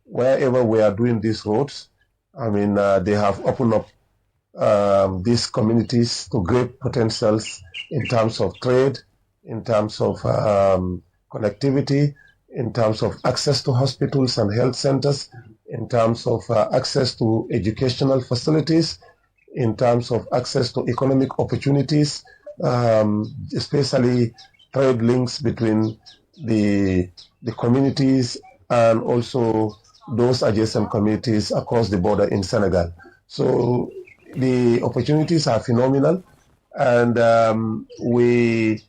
wherever we are doing these roads, they have opened up these communities to great potentials in terms of trade, in terms of connectivity, in terms of access to hospitals and health centers, in terms of access to educational facilities, in terms of access to economic opportunities, especially trade links between the communities and also those adjacent communities across the border in Senegal. So the opportunities are phenomenal, and we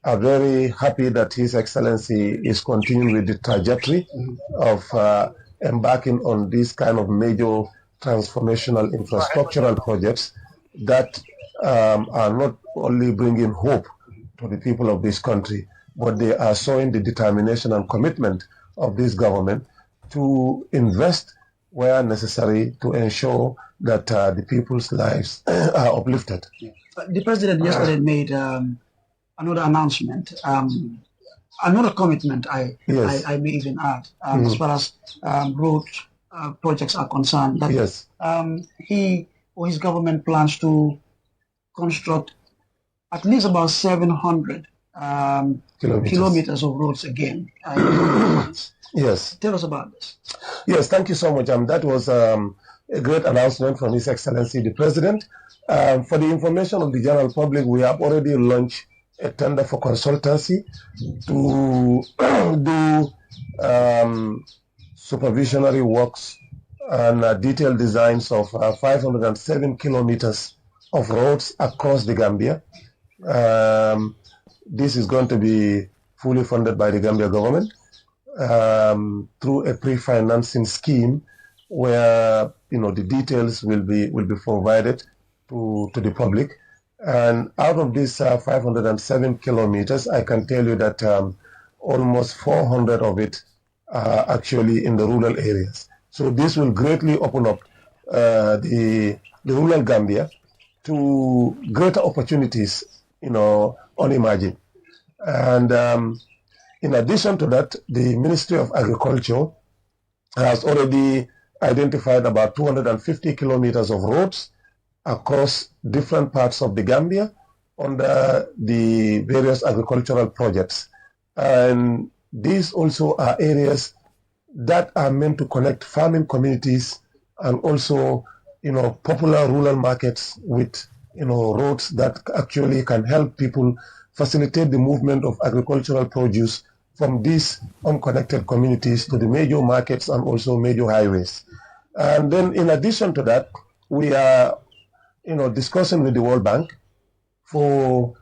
are very happy that His Excellency is continuing with the trajectory of embarking on these kind of major transformational infrastructural projects that are not only bringing hope to the people of this country, but they are showing the determination and commitment of this government to invest where necessary to ensure that the people's lives are uplifted. The president yesterday made another announcement, another commitment I may even add, as far as road projects are concerned, that he or his government plans to construct at least about 700 kilometers of roads again. Yes. Tell us about this. Yes, thank you so much. That was a great announcement from His Excellency the President. For the information of the general public, we have already launched a tender for consultancy to do supervisionary works and detailed designs of 507 kilometers of roads across the Gambia. This is going to be fully funded by the Gambia government through a pre-financing scheme where the details will be provided to the public. And out of these 507 kilometers, I can tell you that almost 400 of it are actually in the rural areas. So this will greatly open up the rural Gambia to greater opportunities, unimagined. And in addition to that, the Ministry of Agriculture has already identified about 250 kilometers of roads across different parts of the Gambia under the various agricultural projects. And these also are areas that are meant to connect farming communities and also, popular rural markets with, roads that actually can help people facilitate the movement of agricultural produce from these unconnected communities to the major markets and also major highways. And then in addition to that, we are discussing with the World Bank for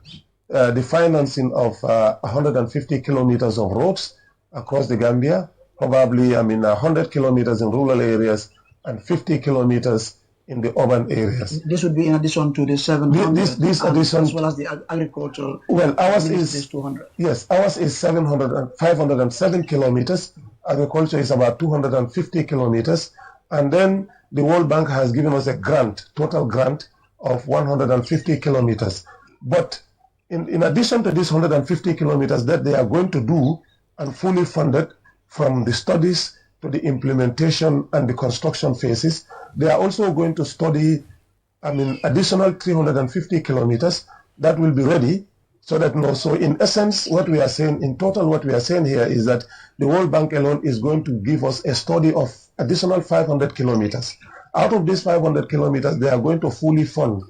the financing of 150 kilometers of roads across the Gambia, probably 100 kilometers in rural areas and 50 kilometers in the urban areas. This would be in addition to the 700, this addition, as well as the agricultural. Well, ours is 200. Yes, ours is 507 kilometers. Agriculture is about 250 kilometers, and then the World Bank has given us a total grant of 150 kilometers. But in addition to these 150 kilometers that they are going to do and fully funded from the studies to the implementation and the construction phases, they are also going to study additional 350 kilometers that will be ready, so that so in essence what we are saying, in total what we are saying here is that the World Bank alone is going to give us a study of additional 500 kilometers. Out of these 500 kilometers, they are going to fully fund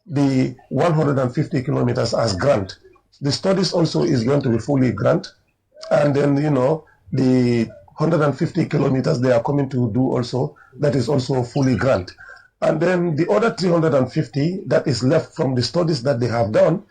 the 150 kilometers as grant. The studies also is going to be fully grant. And then, the 150 kilometers they are coming to do also, that is also fully grant. And then the other 350 that is left from the studies that they have done,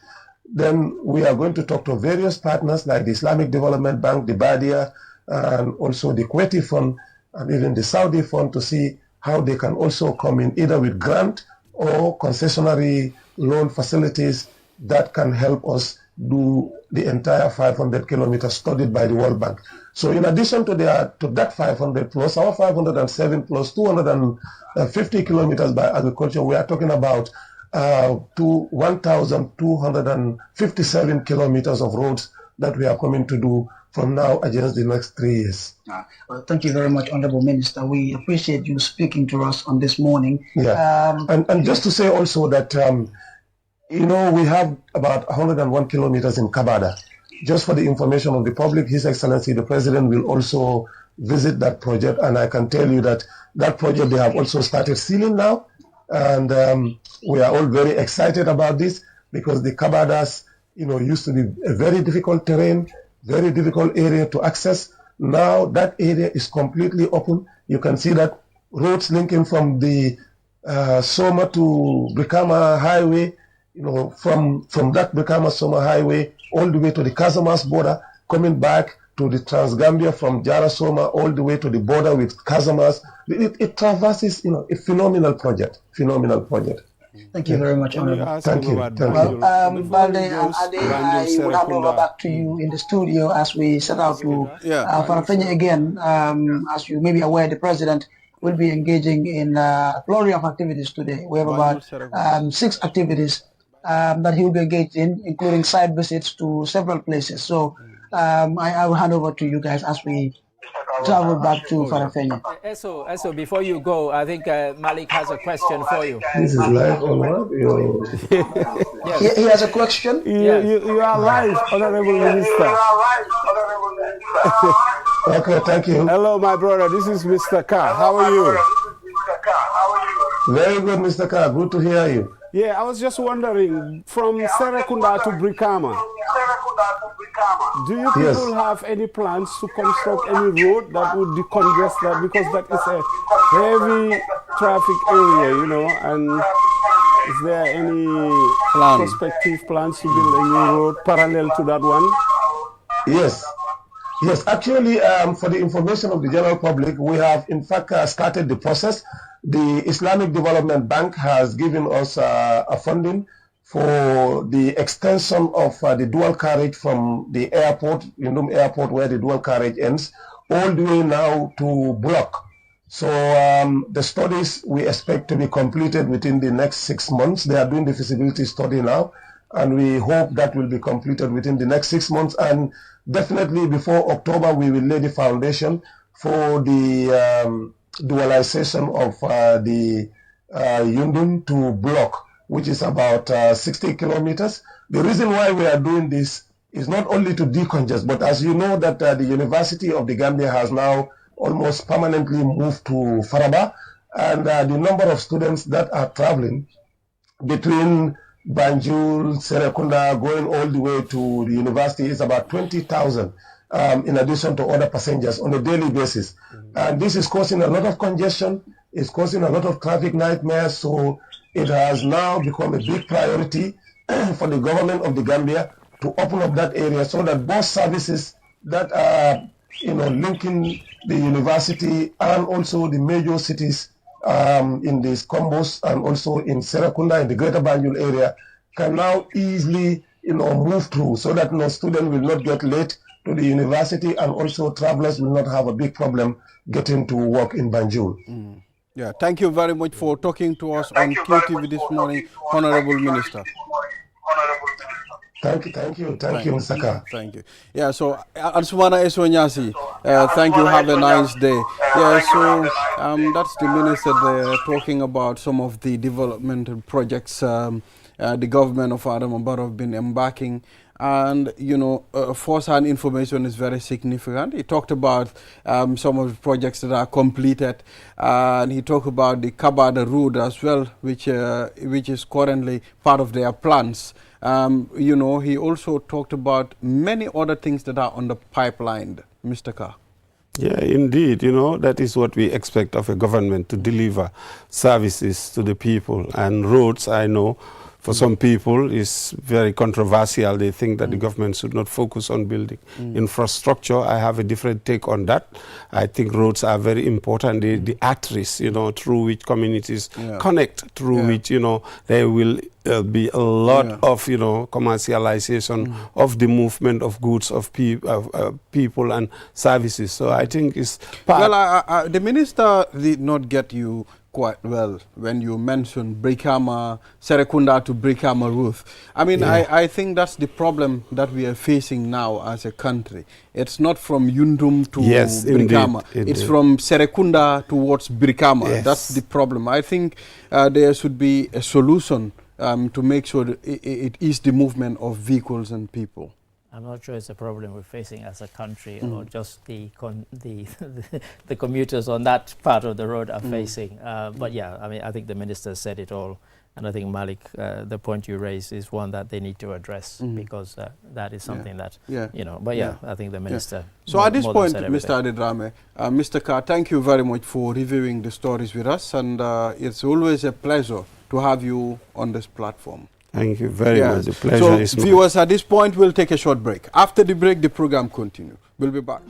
then we are going to talk to various partners like the Islamic Development Bank, the Badia, and also the Kuwaiti Fund, and even the Saudi Fund to see how they can also come in either with grant or concessionary loan facilities that can help us do the entire 500 kilometers studied by the World Bank. So in addition to that 500 plus, our 507 plus 250 kilometers by agriculture, we are talking about 1,257 kilometers of roads that we are coming to do from now against the next 3 years. Well, thank you very much, Honorable Minister. We appreciate you speaking to us on this morning. Yeah. And just to say also that, we have about 101 kilometers in Kabada. Just for the information of the public, His Excellency the President will also visit that project, and I can tell you that project they have also started sealing now, And we are all very excited about this because the Kabadas, used to be a very difficult terrain, very difficult area to access. Now that area is completely open. You can see that roads linking from the Soma to Brikama Highway, from that Brikama Soma Highway all the way to the Casamas border, coming back to the Transgambia from Jara Soma all the way to the border with Casamas. It traverses, a phenomenal project. Thank you very much, Honorable. Thank you. Well, Balde and Ade, I will hand over back to you in the studio as we set out to Farafenni again. As you may be aware, the President will be engaging in a flurry of activities today. We have about 6 activities that he will be engaged in, including site visits to several places. So I will hand over to you guys as we travel back to Farafenni. Eso, before you go, I think Malik has a question for you. This is live on what? Yes. He has a question. You are live, Honorable Minister. Okay, thank you. Hello, my brother. This is Mr. Carr. How are you? Very good, Mr. Carr. Good to hear you. Yeah, I was just wondering, from Serekunda to Brikama, do you people have any plans to construct any road that would decongest that? Because that is a heavy traffic area, and is there any prospective plans to build a new road parallel to that one? Yes, actually, for the information of the general public, we have in fact started the process. The Islamic Development Bank has given us a funding for the extension of the dual carriage from the airport, Yundum Airport, where the dual carriage ends, all the way now to Block. So the studies we expect to be completed within the next 6 months. They are doing the feasibility study now, and we hope that will be completed within the next 6 months. And definitely before October, we will lay the foundation for the dualization of the Yundum to Block, which is about 60 kilometers. The reason why we are doing this is not only to decongest, but as you know that the University of the Gambia has now almost permanently moved to Faraba, and the number of students that are traveling between Banjul, Serekunda, going all the way to the university is about 20,000. In addition to other passengers on a daily basis. And this is causing a lot of congestion, it's causing a lot of traffic nightmares, so it has now become a big priority for the government of the Gambia to open up that area so that bus services that are linking the university and also the major cities in these combos and also in Serekunda in the greater Banjul area can now easily move through so that no student will not get late to the university, and also travelers will not have a big problem getting to work in Banjul. Yeah, thank you very much for talking to us on QTV this morning, Honorable Minister. Thank you, Mr. Carr. Thank you. Yeah, so Ansumana Esonyasi, thank you. Have a nice day. Yeah, so that's the minister there talking about some of the developmental projects the government of Adama Barrow have been embarking. And, first-hand information is very significant. He talked about some of the projects that are completed, and he talked about the Kabada route as well, which is currently part of their plans. He also talked about many other things that are on the pipeline, Mr. Carr. Yeah, indeed, that is what we expect of a government, to deliver services to the people. And roads, I know, for some people, is very controversial. They think that the government should not focus on building infrastructure. I have a different take on that. I think roads are very important. The arteries, through which communities connect, through which, there will be a lot of, commercialization of the movement of goods, of people and services. So I think it's part. Well, the minister did not get you quite well when you mentioned Brikama, Serekunda to Brikama route. I mean, I think that's the problem that we are facing now as a country. It's not from Yundum to Brikama. Indeed. It's from Serekunda towards Brikama. Yes. That's the problem. I think there should be a solution to make sure that it is the movement of vehicles and people. I'm not sure it's a problem we're facing as a country or just the commuters on that part of the road are facing. But yeah, I mean, I think the minister said it all. And I think, Malik, the point you raised is one that they need to address because that is something that, you know, but I think the minister... So at this point, Mr. Adedrame, Mr. Carr, thank you very much for reviewing the stories with us. And it's always a pleasure to have you on this platform. Thank you very much. The pleasure is mine. So, viewers, at this point, we'll take a short break. After the break, the program continues. We'll be back.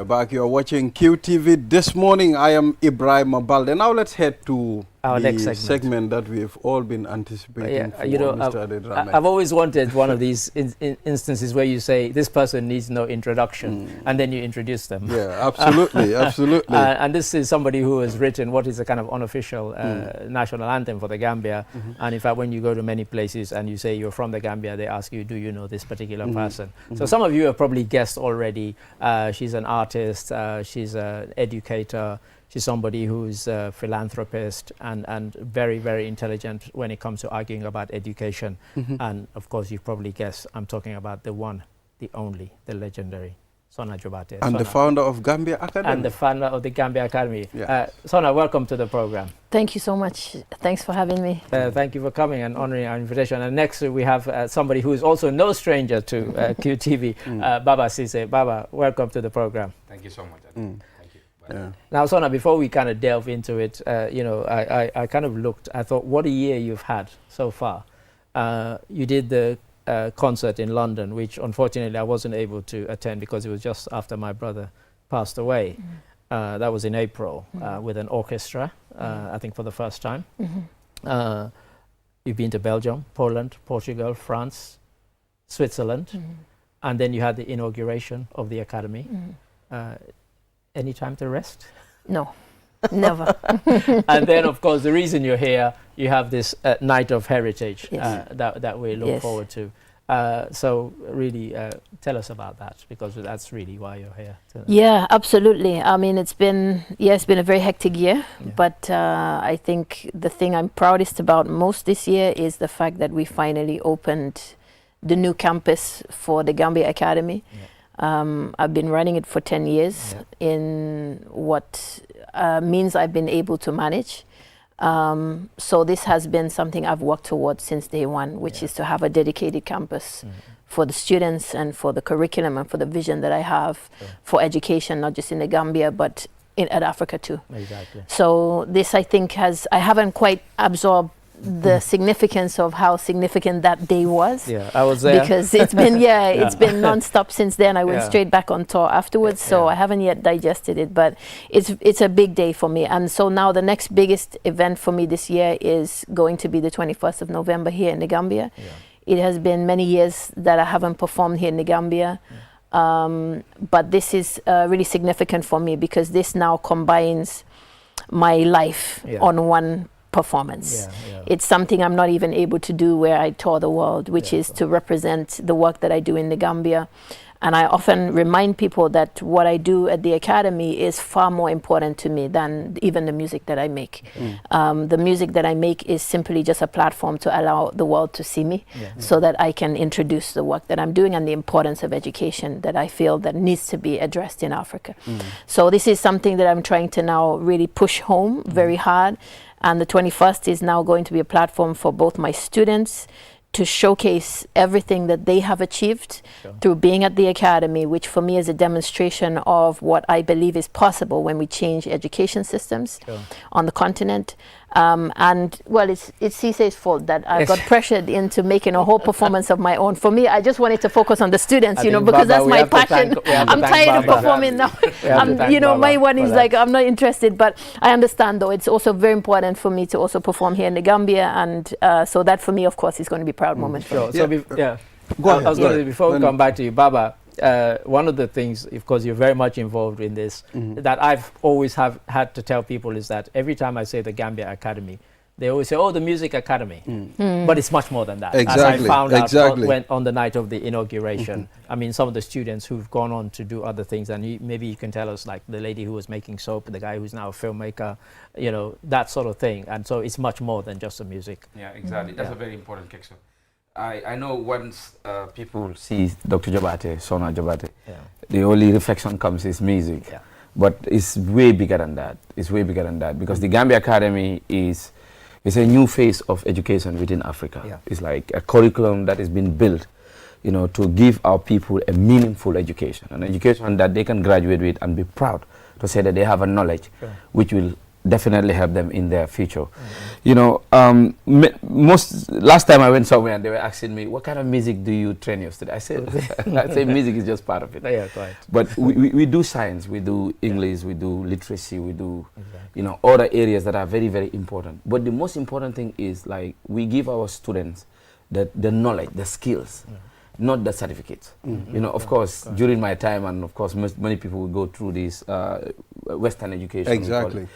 Back, you're watching QTV This Morning. I am Ibrahim Balde. Now let's head to our next segment that we've all been anticipating for, you know, Mr. Adedrame. I've always wanted one of these instances where you say this person needs no introduction and then you introduce them. Yeah, absolutely, absolutely. And this is somebody who has written what is a kind of unofficial national anthem for the Gambia. And in fact, when you go to many places and you say you're from the Gambia, they ask you, do you know this particular person? So some of you have probably guessed already. She's an artist, she's an educator, she's somebody who's a philanthropist and very, very intelligent when it comes to arguing about education. And of course, you've probably guessed I'm talking about the one, the only, the legendary Sona Jobate. And the founder of Gambia Academy. And the founder of the Gambia Academy. Yeah. Sona, welcome to the program. Thank you so much. Thanks for having me. Thank you for coming and honoring our invitation. And next we have somebody who is also no stranger to QTV, Baba Sise. Baba, welcome to the program. Thank you so much. Thank you. Yeah. Now, Sona, before we kind of delve into it, you know, I kind of looked, I thought, what a year you've had so far. You did the concert in London, which unfortunately I wasn't able to attend because it was just after my brother passed away. That was in April with an orchestra, I think for the first time. You've been to Belgium, Poland, Portugal, France, Switzerland, and then you had the inauguration of the Academy. Any time to rest? No. Never. And then, of course, the reason you're here, you have this Night of Heritage that we look forward to. So really tell us about that, because that's really why you're here. Yeah, absolutely. I mean, it's been a very hectic year, but I think the thing I'm proudest about most this year is the fact that we finally opened the new campus for the Gambia Academy. I've been running it for 10 years in what means I've been able to manage. So this has been something I've worked towards since day one, which is to have a dedicated campus for the students and for the curriculum and for the vision that I have for education, not just in the Gambia, but at Africa too. Exactly. So this, I think, I haven't quite absorbed the significance of how significant that day was. Yeah, I was there. Because it's been, it's been non-stop since then. I went straight back on tour afterwards, so I haven't yet digested it, but it's a big day for me. And so now the next biggest event for me this year is going to be the 21st of November here in the Gambia. It has been many years that I haven't performed here in the Gambia. But this is really significant for me because this now combines my life on one performance. It's something I'm not even able to do where I tour the world, which is to represent the work that I do in the Gambia. And I often remind people that what I do at the Academy is far more important to me than even the music that I make. The music that I make is simply just a platform to allow the world to see me so that I can introduce the work that I'm doing and the importance of education that I feel that needs to be addressed in Africa. So this is something that I'm trying to now really push home very hard. And the 21st is now going to be a platform for both my students to showcase everything that they have achieved through being at the Academy, which for me is a demonstration of what I believe is possible when we change education systems on the continent. And well, it's Cisse's fault that I got pressured into making a whole performance of my own. For me, I just wanted to focus on the students, you know, because that's my passion. I'm tired of performing now. You know, my one is like, I'm not interested, but I understand though, it's also very important for me to also perform here in the Gambia. And so that for me, of course, is going to be a proud moment for me. So go ahead. I was going to say, before we come back to you, Baba, one of the things, of course, you're very much involved in this, that I've always had to tell people is that every time I say the Gambia Academy, they always say, oh, the Music Academy. But it's much more than that. Exactly. As I found out on the night of the inauguration. I mean, some of the students who've gone on to do other things, and maybe you can tell us, like the lady who was making soap, the guy who's now a filmmaker, you know, that sort of thing. And so it's much more than just the music. Yeah, exactly. That's a very important question. I know once people see Dr. Jabate, Sona Jabate, the only reflection comes is music. But it's way bigger than that. It's way bigger than that because the Gambia Academy is a new phase of education within Africa. It's like a curriculum that has been built, you know, to give our people a meaningful education, an education that they can graduate with and be proud to say that they have a knowledge which will definitely help them in their future. You know, last time I went somewhere and they were asking me, what kind of music do you train your students? I say music is just part of it. Yeah, quite. But we do science, we do English, we do literacy, we do, you know, other areas that are very, very important. But the most important thing is, like, we give our students the knowledge, the skills, not the certificates. You know, of course, during my time, and of course, many people will go through this Western education. Exactly.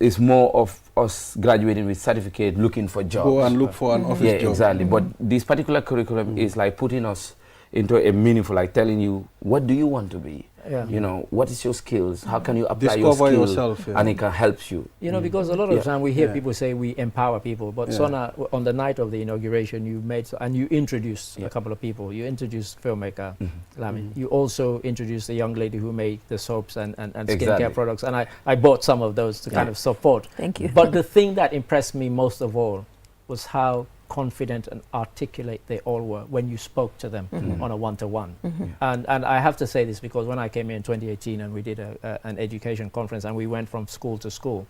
It's more of us graduating with certificate, looking for jobs. Go and look for an office job. Yeah, exactly. But this particular curriculum is like putting us into a meaningful, like telling you, what do you want to be? You know, what is your skills? How can you apply your skills? Yourself, and it can help you. You know, because a lot of the time we hear people say we empower people, but Sona, on the night of the inauguration, you made, and you introduced a couple of people. You introduced filmmaker Lami. You also introduced a young lady who made the soaps and skincare products, and I bought some of those to kind of support. Thank you. But the thing that impressed me most of all was how confident and articulate they all were when you spoke to them on a one-to-one. And I have to say this because when I came here in 2018 and we did an education conference and we went from school to school,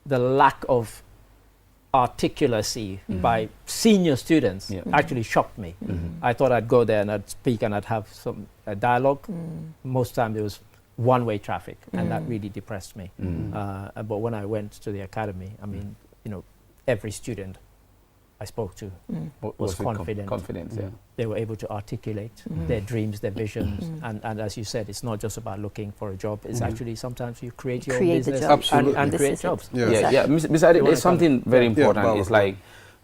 the lack of articulacy by senior students actually shocked me. I thought I'd go there and I'd speak and I'd have some dialogue. Most time there was one-way traffic and that really depressed me. But when I went to the academy, I mean, you know, every student I spoke to was confident. Confidence, yeah. They were able to articulate their dreams, their visions, and as you said, it's not just about looking for a job. It's actually sometimes you create your own business and create jobs. Yeah. Besides, it's something very important. It's like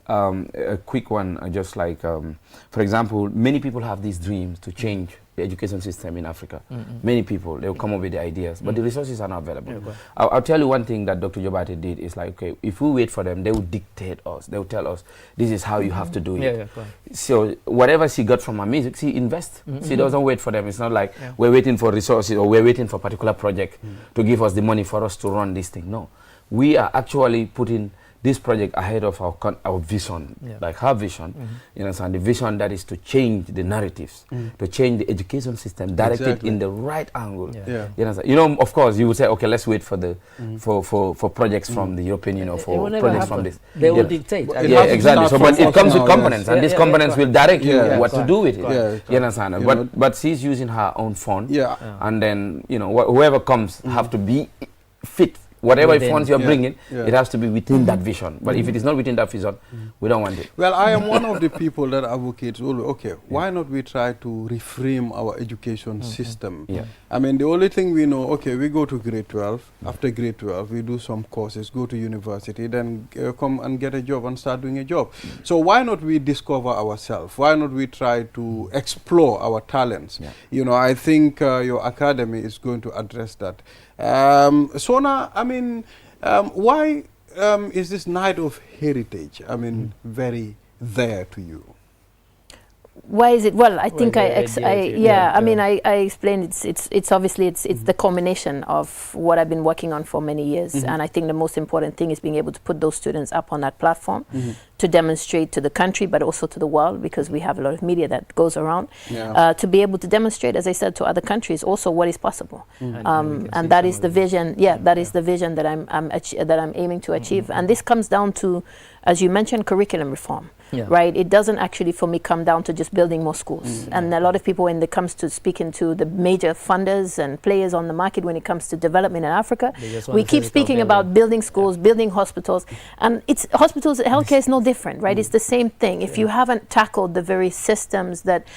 a quick one, just like, for example, many people have these dreams to change the education system in Africa. Many people, they'll come up with the ideas, but the resources are not available. I'll tell you one thing that Dr. Jobate did is like, okay, if we wait for them, they will dictate us. They will tell us, this is how you have to do it. So whatever she got from her music, she invests. She doesn't wait for them. It's not like we're waiting for resources or we're waiting for a particular project to give us the money for us to run this thing. No, we are actually putting this project ahead of our vision, like her vision, you know, and the vision that is to change the narratives, to change the education system, directed in the right angle. You know, of course, you would say, okay, let's wait for the for projects from the European Union, for projects from this. They will dictate. Yeah, exactly. So, but it comes with components, and these components will direct you what to do with it. You understand? But she's using her own fund, and then you know whoever comes have to be fit. Whatever funds you're bringing, it has to be within that vision. But if it is not within that vision, we don't want it. Well, I am one of the people that advocates, okay, why not we try to reframe our education system? I mean, the only thing we know, okay, we go to grade 12. After grade 12, we do some courses, go to university, then come and get a job and start doing a job. So why not we discover ourselves? Why not we try to explore our talents? You know, I think your academy is going to address that. Sona, I mean, why is this Night of Heritage, I mean, very there to you? Why is it? Well, I think I mean, I explained it's obviously it's the culmination of what I've been working on for many years, and I think the most important thing is being able to put those students up on that platform to demonstrate to the country, but also to the world, because we have a lot of media that goes around, to be able to demonstrate, as I said, to other countries also what is possible, and that is the vision. That is the vision that I'm aiming to achieve, and this comes down to, as you mentioned, curriculum reform. Right, it doesn't actually for me come down to just building more schools, and a lot of people when it comes to speaking to the major funders and players on the market when it comes to development in Africa, we keep speaking about building schools, building hospitals, and it's hospitals, healthcare is no different, right? It's the same thing. If you haven't tackled the very systems that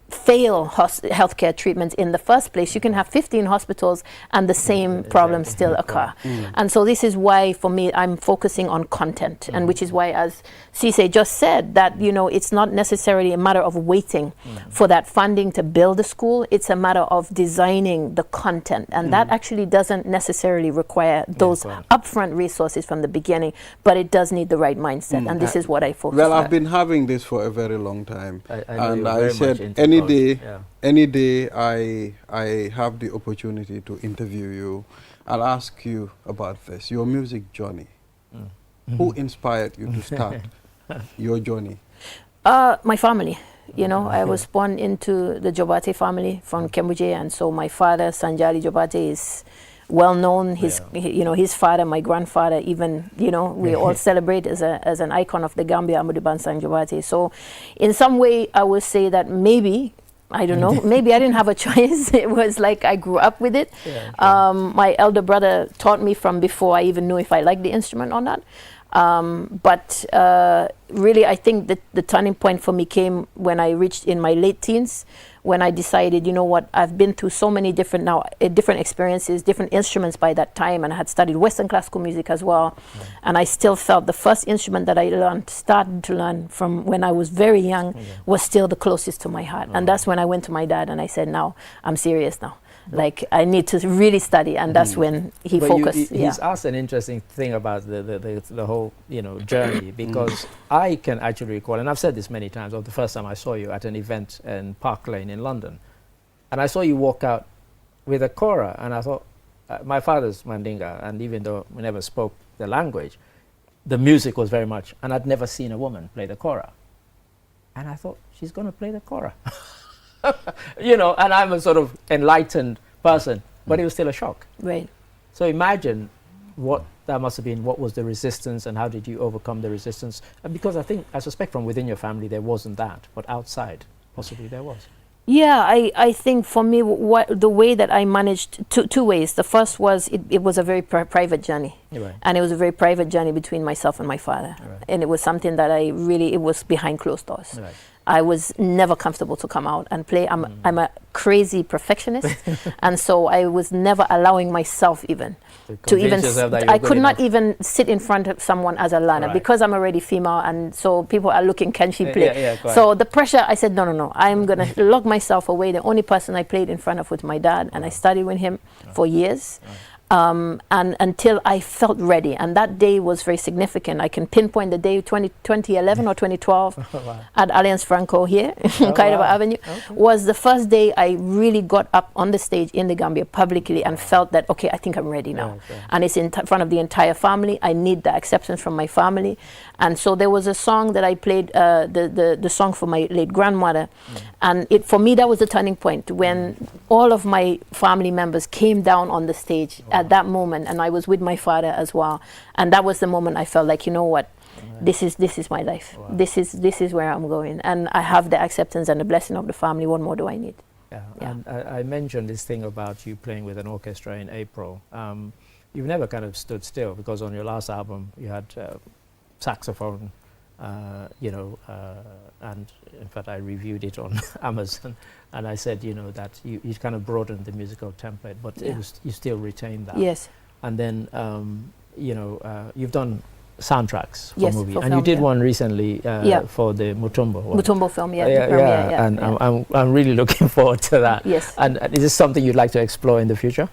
fail healthcare treatments in the first place, you can have 15 hospitals and the same problems still occur. And so this is why, for me, I'm focusing on content, and which is why, as Cisse just said, that, you know, it's not necessarily a matter of waiting for that funding to build a school. It's a matter of designing the content, and that actually doesn't necessarily require those upfront resources from the beginning, but it does need the right mindset, and this is what I focus on. Well, I've been having this for a very long time, and I said any day I have the opportunity to interview you, I'll ask you about this, your music journey. Who inspired you to start your journey? My family. You know, I was born into the Jobate family from Kembuje, and so my father, Sanjali Jobate, is well known. His, you know, his father, my grandfather, even, you know, we all celebrate as an icon of the Gambia, Amadou Bansang Jobate. So, in some way, I would say that maybe, I don't know, maybe I didn't have a choice. It was like I grew up with it. My elder brother taught me from before I even knew if I liked the instrument or not. But really, I think that the turning point for me came when I reached in my late teens, when I decided, you know what, I've been through so many different experiences, different instruments by that time, and I had studied Western classical music as well. And I still felt the first instrument that I started to learn from when I was very young was still the closest to my heart. And that's when I went to my dad and I said, now, I'm serious now. Like, I need to really study, and that's when he focused. He's asked an interesting thing about the whole, you know, journey, because I can actually recall, and I've said this many times, of the first time I saw you at an event in Park Lane in London, and I saw you walk out with a kora, and I thought, my father's Mandinga, and even though we never spoke the language, the music was very much, and I'd never seen a woman play the kora, and I thought, she's going to play the kora. You know, and I'm a sort of enlightened person, but it was still a shock. Right. So imagine what that must have been. What was the resistance, and how did you overcome the resistance? Because I suspect from within your family there wasn't that, but outside, possibly there was. Yeah, I think for me, the way that I managed, two ways. The first was it was a very private journey. Right. And it was a very private journey between myself and my father. Right. And it was something that it was behind closed doors. Right. I was never comfortable to come out and play. I'm a crazy perfectionist. And so I was never allowing myself even to even, I could not even sit in front of someone as a learner because I'm already female. And so people are looking, can she play? So the pressure, I said, no, I'm going to lock myself away. The only person I played in front of was my dad. And I studied with him for years. And until I felt ready. And that day was very significant. I can pinpoint the day 2011 or 2012 at Alliance Franco here, Kairaba Avenue, was the first day I really got up on the stage in the Gambia publicly and felt that, okay, I think I'm ready now. And it's in front of the entire family. I need the acceptance from my family. And so there was a song that I played, the song for my late grandmother. And for me, that was a turning point when all of my family members came down on the stage at that moment, and I was with my father as well. And that was the moment I felt like, you know what, this is my life. This is where I'm going, and I have the acceptance and the blessing of the family. What more do I need? And I mentioned this thing about you playing with an orchestra in April. You've never kind of stood still, because on your last album you had saxophone, and in fact I reviewed it on Amazon, and I said, that you kind of broadened the musical template, but you still retained that. Yes. And then, you've done soundtracks for movies, and film, you did one recently for the Mutombo one. Mutombo film, and I'm really looking forward to that. Yes. And is this something you'd like to explore in the future?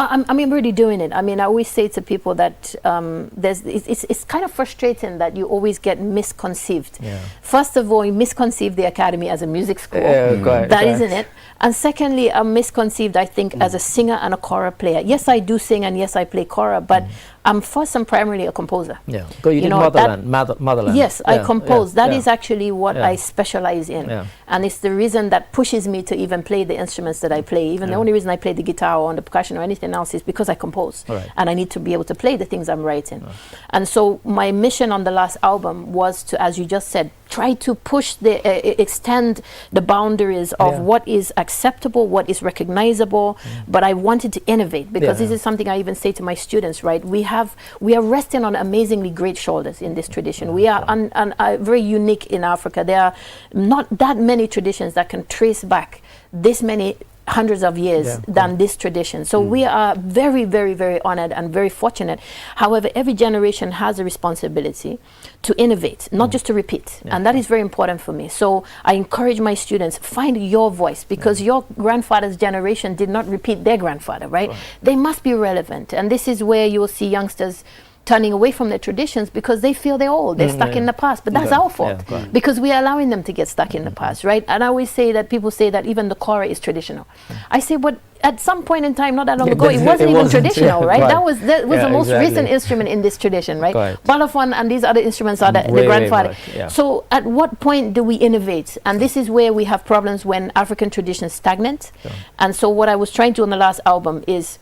I'm already doing it. I mean, I always say to people that it's kind of frustrating that you always get misconceived. First of all, you misconceive the Academy as a music school. That isn't it. And secondly, I'm misconceived, I think, as a singer and a kora player. Yes, I do sing, and yes, I play kora, but I'm first and primarily a composer. Yeah, because you did Motherland. Yes, I compose. That is actually what I specialize in. And it's the reason that pushes me to even play the instruments that I play. Even the only reason I play the guitar or on the percussion or anything else is because I compose. And I need to be able to play the things I'm writing. And so my mission on the last album was to, as you just said, try to push extend the boundaries of what is acceptable, what is recognizable, but I wanted to innovate, because this is something I even say to my students, right? We are resting on amazingly great shoulders in this tradition. We are very unique in Africa. There are not that many traditions that can trace back this many hundreds of years than this tradition. So we are very, very, very honored and very fortunate. However, every generation has a responsibility to innovate, not just to repeat. And that is very important for me. So I encourage my students, find your voice, because your grandfather's generation did not repeat their grandfather, right? They must be relevant. And this is where you will see youngsters turning away from their traditions because they feel they're old, they're stuck in the past. But that's our fault, because we are allowing them to get stuck in the past, right? And I always say that people say that even the kora is traditional. I say, but at some point in time, not that long ago, it wasn't even traditional, right? That was the most recent instrument in this tradition, right? Balafon and these other instruments are the grandfather. So at what point do we innovate? And this is where we have problems when African traditions stagnate. And so what I was trying to on the last album is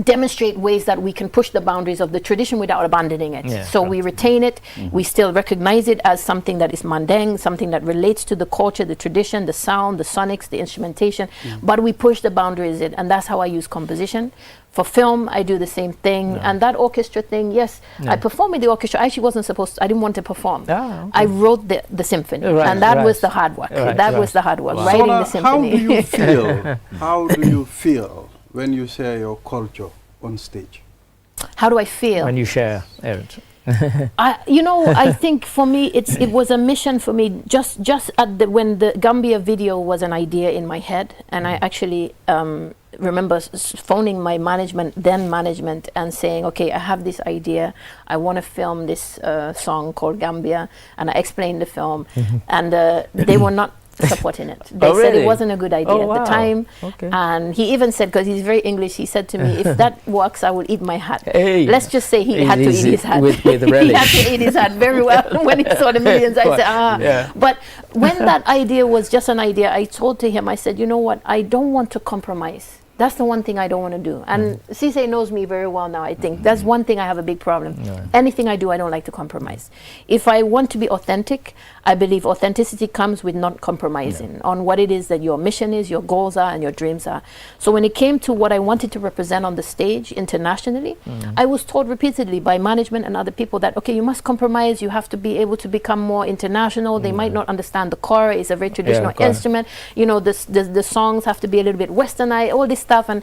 demonstrate ways that we can push the boundaries of the tradition without abandoning it. So we retain it, we still recognize it as something that is mandeng, something that relates to the culture, the tradition, the sound, the sonics, the instrumentation, but we push the boundaries in, and that's how I use composition. For film, I do the same thing. And that orchestra thing, yes, I performed with the orchestra. I actually wasn't supposed to, I didn't want to perform. I wrote the symphony, and that was the hard work. That was the hard work, writing the symphony. How do you feel? How do you feel when you share your culture on stage? How do I feel? When you share, Erin. I think for me, it was a mission for me. Just at when the Gambia video was an idea in my head, and I actually remember phoning my then management, and saying, okay, I have this idea. I want to film this song called Gambia, and I explained the film, and they were not supporting it. They said it wasn't a good idea at the time. And he even said, because he's very English, he said to me, if that works, I will eat my hat. Let's just say he had to eat his hat. With he had to eat his hat very well when he saw the millions. I said, But when that idea was just an idea, I told to him, I said, you know what, I don't want to compromise That's the one thing I don't want to do. And Cisse knows me very well now, I think. That's one thing I have a big problem. Anything I do, I don't like to compromise. If I want to be authentic, I believe authenticity comes with not compromising on what it is that your mission is, your goals are, and your dreams are. So when it came to what I wanted to represent on the stage internationally, I was told repeatedly by management and other people that, okay, you must compromise, you have to be able to become more international. They might not understand the kora. It's a very traditional instrument. You know, the songs have to be a little bit westernized, all this stuff. And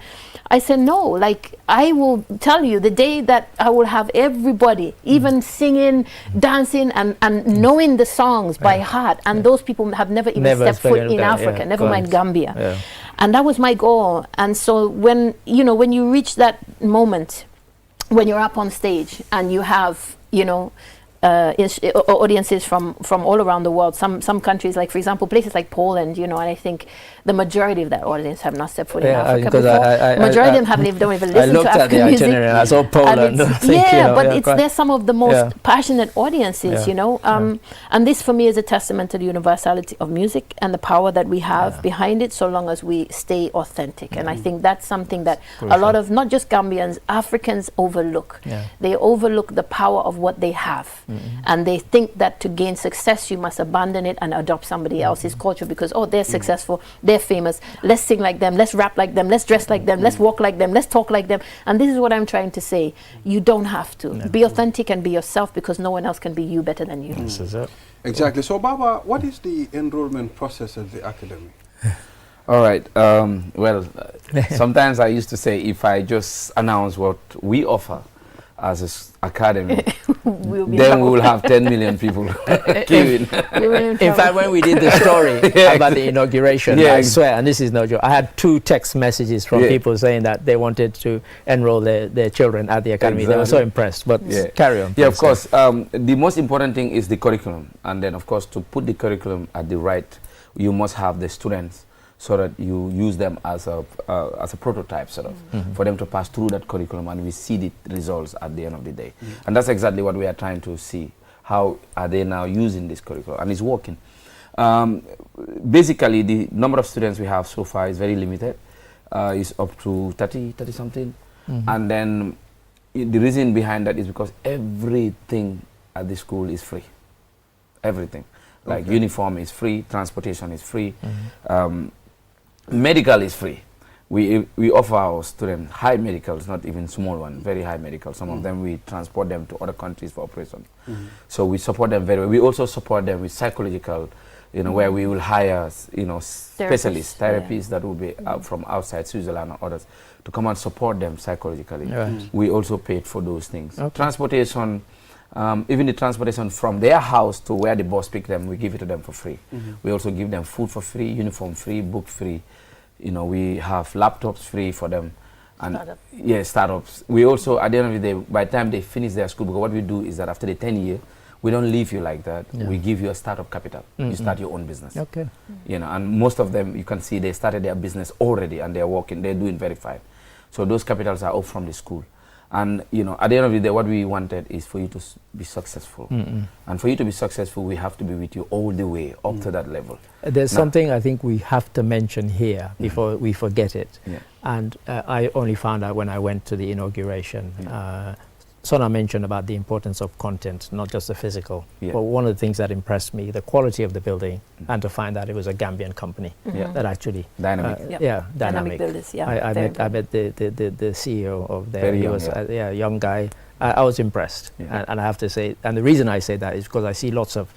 I said, no, like, I will tell you, the day that I will have everybody even singing, dancing, and knowing the songs by heart, and those people have never even stepped foot in Africa, never mind Gambia. And that was my goal. And so when, you know, when you reach that moment, when you're up on stage and you have, you know, audiences from all around the world, some countries, like for example places like Poland, you know, and I think the majority of that audience have not stepped foot in Africa before. Majority of them don't even listen to African music. I saw Poland. They're some of the most passionate audiences, you know, and this for me is a testament to the universality of music and the power that we have behind it, so long as we stay authentic. And I think that's something that a lot of not just Gambians, Africans overlook. They overlook the power of what they have. And they think that to gain success you must abandon it and adopt somebody else's culture because, oh, they're successful, they're famous, let's sing like them, let's rap like them, let's dress like them, let's walk like them, let's talk like them. And this is what I'm trying to say. You don't have to. Be authentic and be yourself, because no one else can be you better than you. This is it. Exactly. So Baba, what is the enrollment process at the academy? All right. Well, sometimes I used to say, if I just announce what we offer as an academy, then we will have 10 million people queuing. In fact, when we did the story about the inauguration, I swear, and this is no joke, I had 2 text messages from people saying that they wanted to enroll their children at the academy. They were so impressed. But carry on. Yeah, of course. The most important thing is the curriculum. And then, of course, to put the curriculum at the right, you must have the students, so that you use them as a prototype, sort of, for them to pass through that curriculum, and we see the results at the end of the day. And that's exactly what we are trying to see. How are they now using this curriculum? And it's working. Basically, the number of students we have so far is very limited. It's up to 30 something. And then the reason behind that is because everything at the school is free. Everything. Like uniform is free, transportation is free. Medical is free. We offer our students high medicals, not even small ones, very high medical. Some of them we transport them to other countries for operation. So we support them very well. We also support them with psychological, you know, where we will hire, you know, specialists, therapists that will be out from outside Switzerland or others to come and support them psychologically. We also paid for those things. Transportation, even the transportation from their house to where the boss pick them, we give it to them for free. We also give them food for free, uniform free, book free. You know, we have laptops free for them. And startups. We also, at the end of the day, by the time they finish their school, because what we do is that after the 10 year, we don't leave you like that. We give you a startup capital. You start your own business. You know, and most of them, you can see they started their business already and they're working, they're doing very fine. So those capitals are up from the school. And, you know, at the end of the day, what we wanted is for you to be successful. And for you to be successful, we have to be with you all the way up to that level. There's something I think we have to mention here before we forget it. And I only found out when I went to the inauguration. Sona mentioned about the importance of content, not just the physical. But one of the things that impressed me, the quality of the building, and to find that it was a Gambian company that actually Dynamic Builders. I met the CEO of there. He was a young guy. I was impressed, and I have to say, and the reason I say that is because I see lots of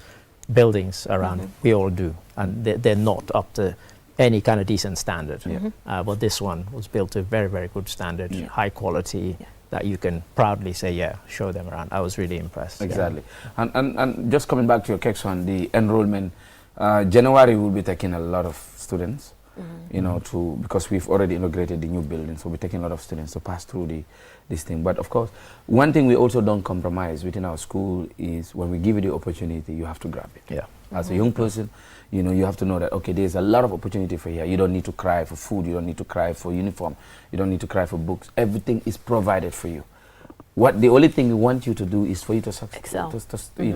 buildings around. We all do, and they're not up to any kind of decent standard. But this one was built to a very, very good standard, high quality. That you can proudly say, show them around. I was really impressed. Exactly. And just coming back to your question, the enrollment, January we'll be taking a lot of students, you know, because we've already inaugurated the new building, so we're taking a lot of students to pass through this thing. But of course, one thing we also don't compromise within our school is when we give you the opportunity, you have to grab it. As a young person, you know, you have to know that, okay, there's a lot of opportunity for here. You don't need to cry for food. You don't need to cry for uniform. You don't need to cry for books. Everything is provided for you. What the only thing we want you to do is for you to excel, to succeed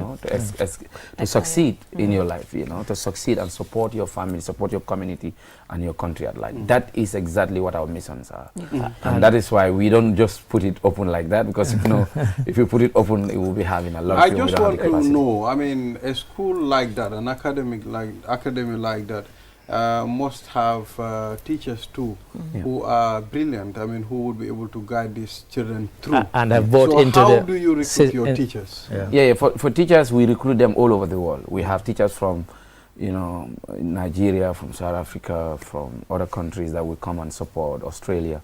in your life, to succeed and support your family, support your community and your country at large. That is exactly what our missions are, and that is why we don't just put it open like that, because if you put it open, it will be having a lot. I just want to know. I mean, a school like that, an academy like that. Must have teachers too who are brilliant. I mean, who would be able to guide these children through. And have bought into how do you recruit your teachers? For teachers, we recruit them all over the world. We have teachers from, Nigeria, from South Africa, from other countries that will come and support, Australia.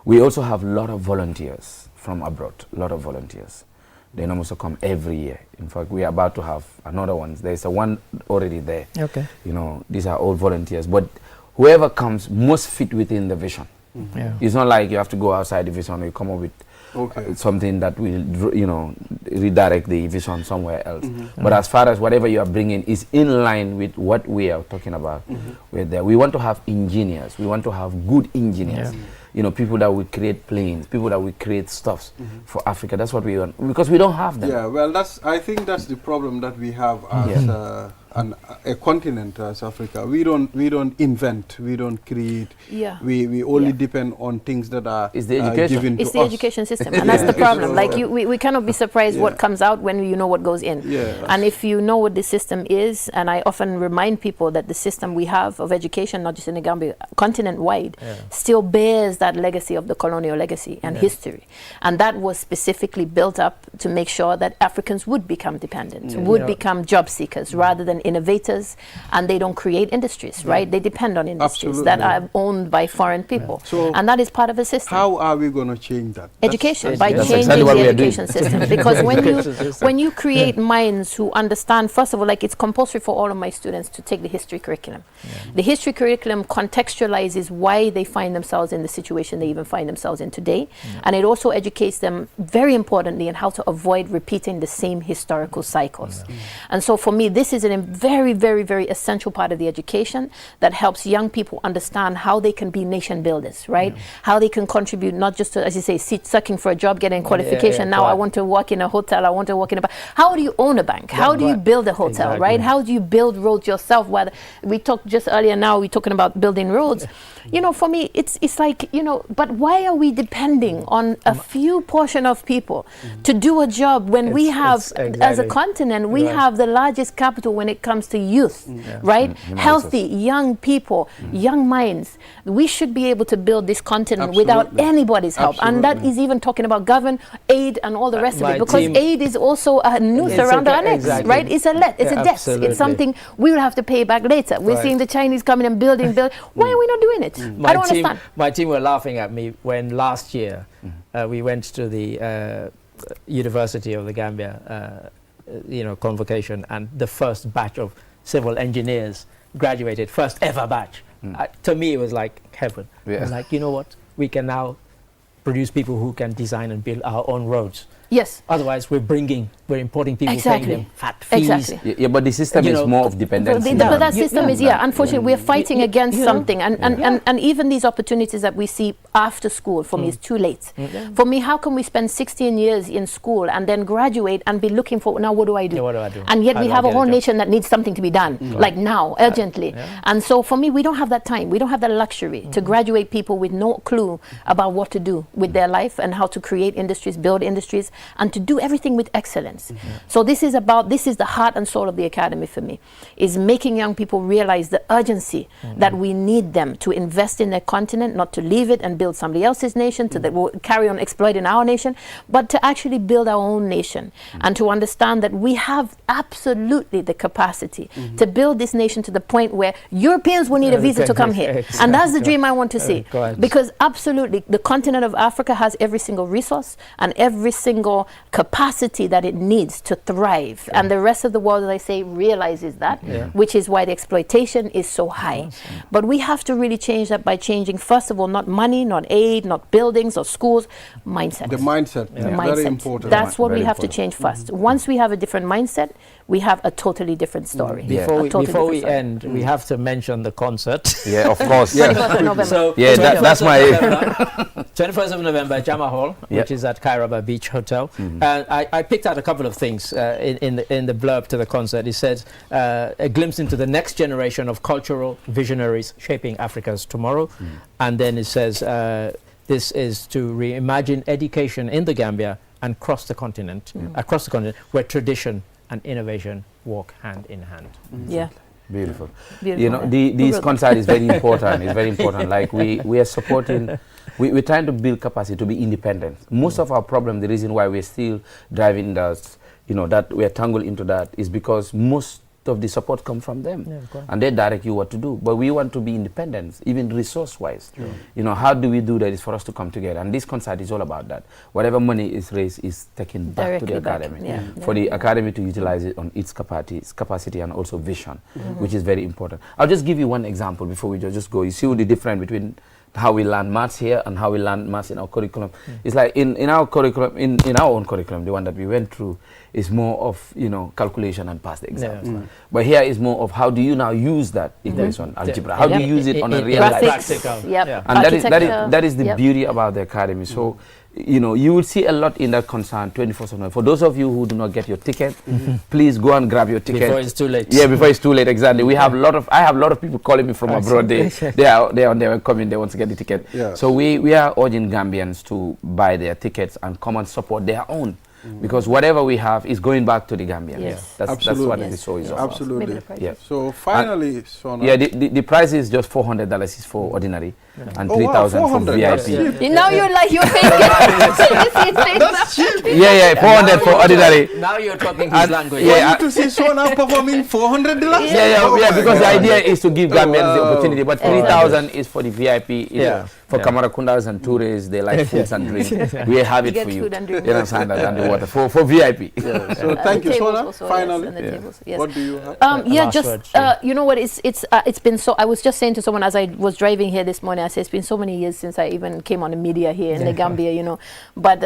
We also have a lot of volunteers from abroad, a lot of volunteers. They also come every year. In fact, we are about to have another one. There's one already there. Okay. These are all volunteers. But whoever comes must fit within the vision. It's not like you have to go outside the vision or you come up with something that will, redirect the vision somewhere else. But as far as whatever you are bringing is in line with what we are talking about, we're there. We want to have engineers. We want to have good engineers. People that will create planes, people that will create stuffs for Africa. That's what we want, because we don't have them. Yeah, well, I think that's the problem that we have as a continent, as Africa. We don't invent, we don't create. Yeah. We only depend on things that are given to us. It's the education system, and that's the problem. Like we cannot be surprised what comes out when you know what goes in. Yeah. And if you know what the system is, and I often remind people that the system we have of education, not just in the Gambia, continent-wide, still bears that legacy of the colonial legacy and history. And that was specifically built up to make sure that Africans would become dependent, would become job seekers rather than innovators, and they don't create industries, right? They depend on industries that are owned by foreign people. So and that is part of the system. How are we going to change that? Education, by changing the education system. Because when you create minds who understand, first of all, like it's compulsory for all of my students to take the history curriculum. The history curriculum contextualizes why they find themselves in the situation they even find themselves in today. And it also educates them, very importantly, in how to avoid repeating the same historical cycles. And so for me, this is a very, very, very essential part of the education that helps young people understand how they can be nation builders, right? How they can contribute, not just to, as you say, sucking for a job, getting qualification. Now I want to work in a hotel, I want to work in a bank. How do you own a bank? How do you build a hotel, right? How do you build roads yourself? Whether we talked just earlier, now we're talking about building roads. For me, it's like, but why are we depending on a few portion of people to do a job when we have, as a continent, we have the largest capital when it comes to youth, right? Healthy, young people, young minds. We should be able to build this continent without anybody's help. And that is even talking about government, aid, and all the rest of it. Because aid is also a noose around our necks, right? It's a debt. It's something we will have to pay back later. We're seeing the Chinese coming and building. Why are we not doing it? I don't understand. My team were laughing at me when last year we went to the University of the Gambia, convocation, and the first batch of civil engineers graduated, first ever batch. To me, it was like heaven. I was like, you know what? We can now produce people who can design and build our own roads. Yes. Otherwise, we're importing people, paying them fat fees. Exactly. Yeah, but the system is more of dependency. But that system is, unfortunately, we're fighting against something. And even these opportunities that we see after school, for me, is too late. For me, how can we spend 16 years in school and then graduate and be looking for, now what do I do? Yeah, what do I do? And yet we have a whole nation that needs something to be done, like now, urgently. And so for me, we don't have that time. We don't have that luxury to graduate people with no clue about what to do with their life and how to create industries, build industries, and to do everything with excellence. So this is the heart and soul of the academy for me, is making young people realize the urgency that we need them to invest in their continent, not to leave it and build somebody else's nation, that will carry on exploiting our nation, but to actually build our own nation and to understand that we have absolutely the capacity to build this nation to the point where Europeans will need a visa to come here. And that's the dream I want to see. Because absolutely, the continent of Africa has every single resource and every single capacity that it needs to thrive. And the rest of the world, as I say, realizes that, which is why the exploitation is so high. But we have to really change that by changing, first of all, not money, not aid, not buildings or schools, mindset. The mindset, very important. That's what we have to change first. Once we have a different mindset, we have a totally different story. Before we end, we have to mention the concert. Yeah, of course. 21st of November. So yeah, that's my 21st of November, Jama Hall, which is at Kairaba Beach Hotel. And I picked out a couple of things in the blurb to the concert. It says, a glimpse into the next generation of cultural visionaries shaping Africa's tomorrow. And then it says, this is to reimagine education in the Gambia and across the continent, where tradition and innovation walk hand in hand. Yeah. Beautiful. You know, this concert is very important. It's very important. Like we are supporting, we're trying to build capacity to be independent. Most of our problem, the reason why we're still driving that, you know, that we're tangled into that is because most of the support come from them, and they direct you what to do. But we want to be independent, even resource-wise. You know, how do we do that? Is for us to come together, and this concert is all about that. Whatever money is raised is taken back to the academy, for the academy to utilize it on its capacity and also vision, which is very important. I'll just give you one example before we just go. You see the difference between how we learn maths here and how we learn maths in our curriculum. It's like in our curriculum, in our own curriculum, the one that we went through, is more of, you know, calculation and pass the exams. But here is more of how do you now use that equation, algebra? How do you use it on a real life? Practical. And that is the beauty about the academy. So, you know, you will see a lot in that concern 24/7. For those of you who do not get your ticket, please go and grab your ticket before it's too late. Yeah, before it's too late. Exactly. I have a lot of people calling me from abroad. They are coming. They want to get the ticket. So we are urging Gambians to buy their tickets and come and support their own. Because whatever we have is going back to the Gambians. That's what the show is about. Absolutely. Yeah. So finally, Sona. Yeah, the price is just $400 is for ordinary and $3,000 for VIP. Now you're like your face That's cheap. Yeah, $400 for ordinary. Now you're talking his language. Yeah, want to see Sona performing $400? Yeah, because the idea is to give Gambians the opportunity, but $3,000 is for the VIP. For Kamarakundas and Tourists, they like foods and drinks. We have it for you. You understand that? And the water for VIP. So thank you, Sona. Finally, what do you have? You know what? It's been so. I was just saying to someone as I was driving here this morning. I said it's been so many years since I even came on the media here in the Gambia. You know, but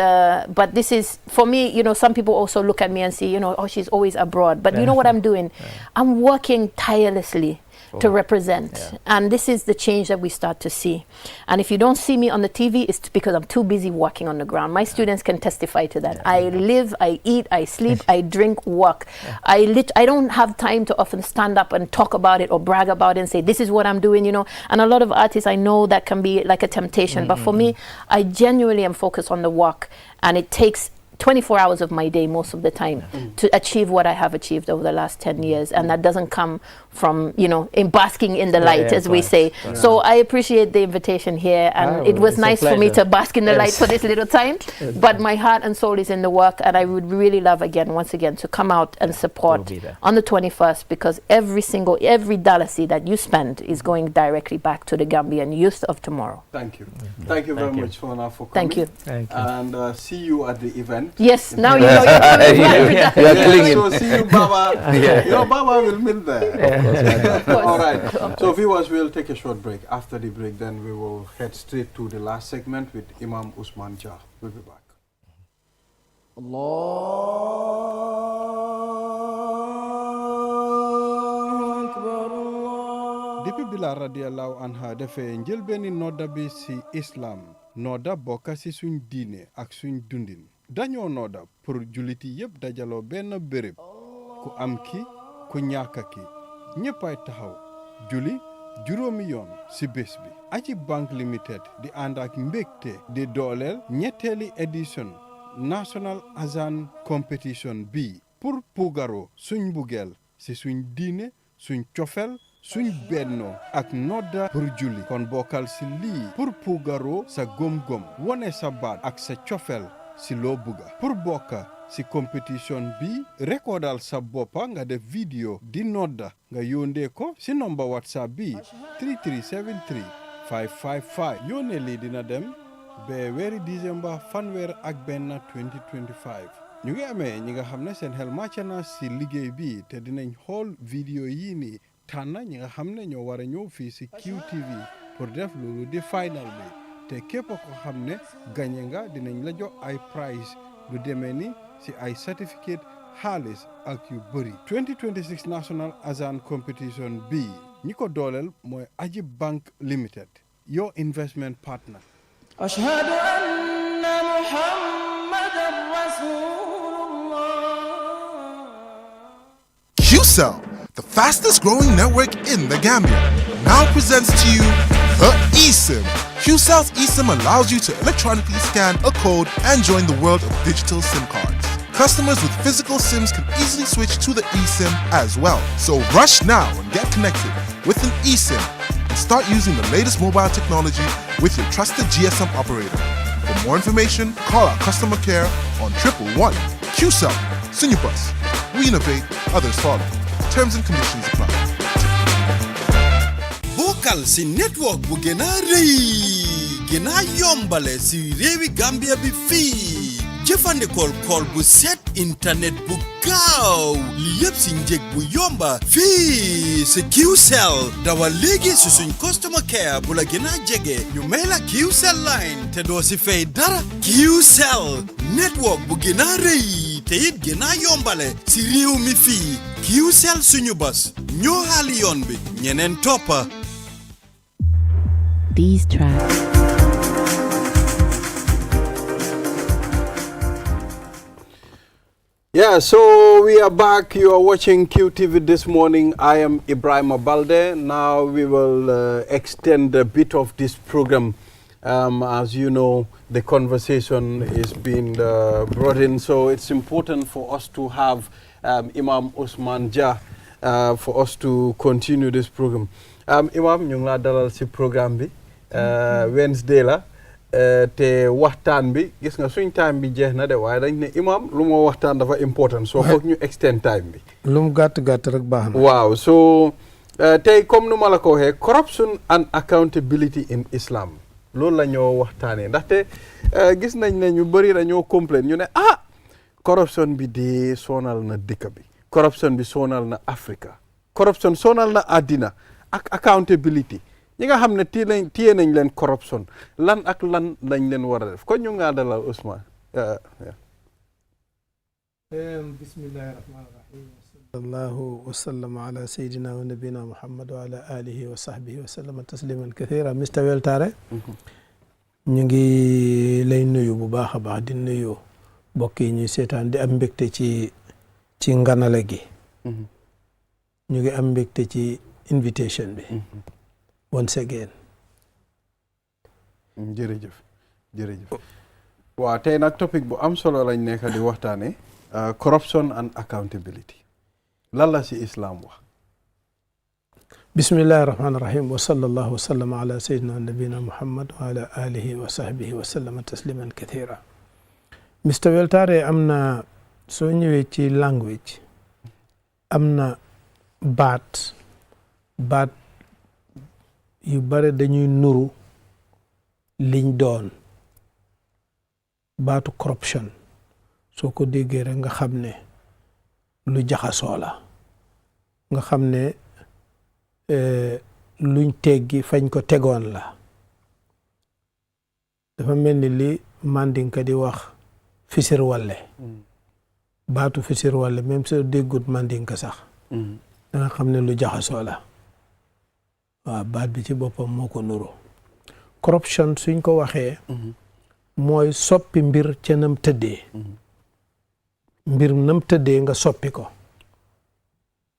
this is for me. You know, some people also look at me and see, you know, oh, she's always abroad. But you know what I'm doing? I'm working tirelessly to represent, and this is the change that we start to see. And if you don't see me on the TV, it's because I'm too busy working on the ground. My students can testify to that. I live, I eat, I sleep, I drink, work. I don't have time to often stand up and talk about it or brag about it and say this is what I'm doing, you know. And a lot of artists, I know that can be like a temptation, but for me, I genuinely am focused on the work, and it takes 24 hours of my day most of the time to achieve what I have achieved over the last 10 years, and that doesn't come from, you know, in basking in the light, as we say. So I appreciate the invitation here, and it was nice for me to bask in the light for this little time, but my heart and soul is in the work, and I would really love once again to come out and support on the 21st, because every dollar that you spend is going directly back to the Gambian youth of tomorrow. Thank you. Thank you very much, Sona, for coming. Thank you. And see you at the event. Yes, now you know you're coming. So see you, Baba. Your Baba will meet there. All right. So viewers, we'll take a short break. After the break, then we will head straight to the last segment with Imam Usman Jah. We'll be back. Depuis Bilal radiallahu anha defee njëlbeeni nodda bi si islam, nodda bokka si suñ diine ak suñ dundin. Dañoo nodda pour juliti yépp dajaloo benn béréb, ku am ki ku ñàkk ki ñéppay taxaw juli juróomi yoon si bés bi. Aji Bank Limited di ànd ak mbégte di dooleel ñetteeli édition National Azan Competition bi pour pugaro suñ mbugeel si suñ diine, suñ cofel, suñ benno ak nodda pour julli. Kon bokkal si lii pour pugaro sa gom-gom, wone sa baat ak sa cofel si loo buga. Pour bokka si competition bi, recordal sa boppa nga def video di nodda nga yóndee ko si number WhatsApp bi 3373 555. Yónnee lii dina dem ba weeri December fanweer ak benn 2025. ñu ngi amee ñi nga xam ne seen xel màcc na si liggéey bi te dinañ xool vidéo yii nii tànn ñi nga xam ne ñoo war a ñëw fii si QTV pour def loolu di final bi. te képp ko xam ne gañe nga dinañ la jox ay prize lu demee ni si ay certificate xaalis ak yu bëri 2026 National Azan Competition bi ñi ko dooleel mooy Ajib Bank Limited your investment partner. أشهد أن محمدًا رسول الله. QCell, the fastest growing network in the Gambia, now presents to you the eSIM. QCell's eSIM allows you to electronically scan a code and join the world of digital SIM cards. Customers with physical SIMs can easily switch to the eSIM as well. So rush now and get connected with an eSIM and start using the latest mobile technology with your trusted GSM operator. For more information, call our customer care on 111. QCell, Sinubus. We innovate, others follow. Terms and conditions apply. Bokal si network bu gëna rëy gëna yombale si réewi Gambia bi fii jëfandikool kool bu set internet bu gaaw li yëpp si njëg bu yomba fii si QCell dawal léegi si suñ customer care bu la gëna jege ñu may la QCell line te doo si fay dara QCell network bu gëna rëy te it gëna yombale si réew mi fii QCell suñu bas ñoo xaali yoon bi ñeneen toppa. These tracks. Yeah, so we are back. You are watching QTV this morning. I am Ibrahim Abalde. Now we will extend a bit of this program. As you know, the conversation is being brought in, so it's important for us to have Imam Usman Jah for us to continue this program. Imam, ñu ngi la dalal ci programme bi Wednesday la te waxtaan bi gis nga suñ time bi jeex na de waaye dañ ne imam lu moo waxtaan dafa important so foog ñu extend time bi lu mu gàtt gàtt rek baax na waaw so tey comme nu ma la ko waxee corruption and accountability in Islam loolu la ñoo waxtaanee ndaxte gis nañ ne ñu bëri dañoo complain ñu ne corruption bi de sonal na dëkk bi corruption bi sonal na Africa corruption sonal na àddina ak accountability ñi nga xam ne téye nañ leen corruption lan ak lan lañ leen war a def kon ñu nga dalal Ousmane bismillahi rahmani rahim sallallahu wa sallam ala sayyidina wa nabina Muhammad wa ala alihi wa sahbihi wa sallama tasliman kathira Mr Weltare ñu ngi lay nuyu bu baax a baax di nuyu mbokk yi ñuy seetaan di am mbégte ci nganale gi ñu ngi am mbégte ci invitation bi once again jërëjëf waaw tey nag topic bu am solo lañ nekk di waxtaane corruption and accountability lan la ci islam wax bismillahi rahmani rahim wa sallallahu wa sallam ala sayyidina nabina Muhammad wa ala alihi wa sahbihi wa sallama tasliman kathira Mr Weltare am na soo ñëwee ci language am na baat yu bare dañuy nuru liñ doon baatu corruption soo ko déggee rek nga xam ne lu jaxasoo la nga xam ne luñ teggi fañ ko tegoon la dafa mel ni li mandinka di wax fisir walle baatu fisir walle même soo déggut mandinka sax da nga xam ne lu jaxasoo la waaw baat bi ci boppam moo ko nuru corruption suñ ko waxee mooy soppi mbir ca nam tëddee mbir nam tëddee nga soppi ko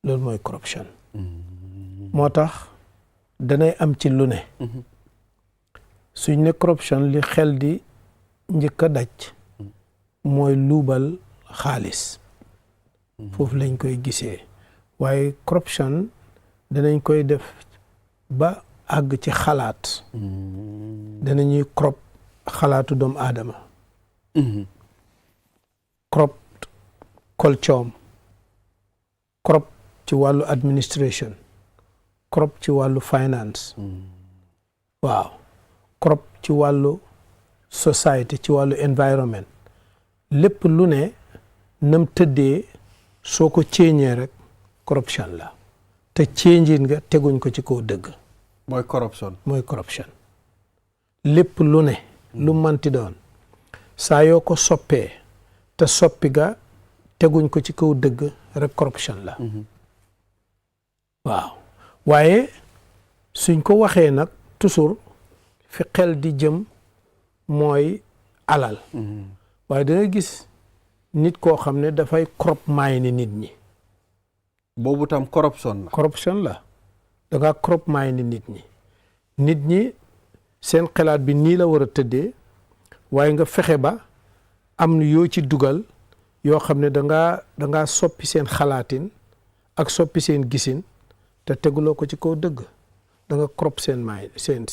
loolu mooy corruption moo tax danay am ci lu ne suñ ne corruption li xel di njëkk a daj mooy luubal xaalis foofu lañ koy gisee waaye corruption danañ koy def ba àgg ci xalaat danañuy crop xalaatu doomu aadama crop culture crop ci wàllu administration crop ci wàllu finance waaw crop ci wàllu society ci wàllu environment lépp lu ne nam tëddee soo ko ceeñee rek corruption la te ceeñin nga teguñ ko ci kaw dëgg mooy corruption lépp lu ne lu manti doon saa yoo ko soppee te soppi ga teguñ ko ci kaw dëgg rek corruption la waaw waaye suñ ko waxee nag toujours fi xel di jëm mooy alal waaye da nga gis nit koo xam ne dafay crop maay ni nit ñi boobu tam corruption la da nga crop maay ni nit ñi seen xalaat bi nii la war a tëddee waaye nga fexe ba am yoo ci dugal yoo xam ne da nga soppi seen xalaatin ak soppi seen gisin te teguloo ko ci kaw dëgg da nga crop seen maay seen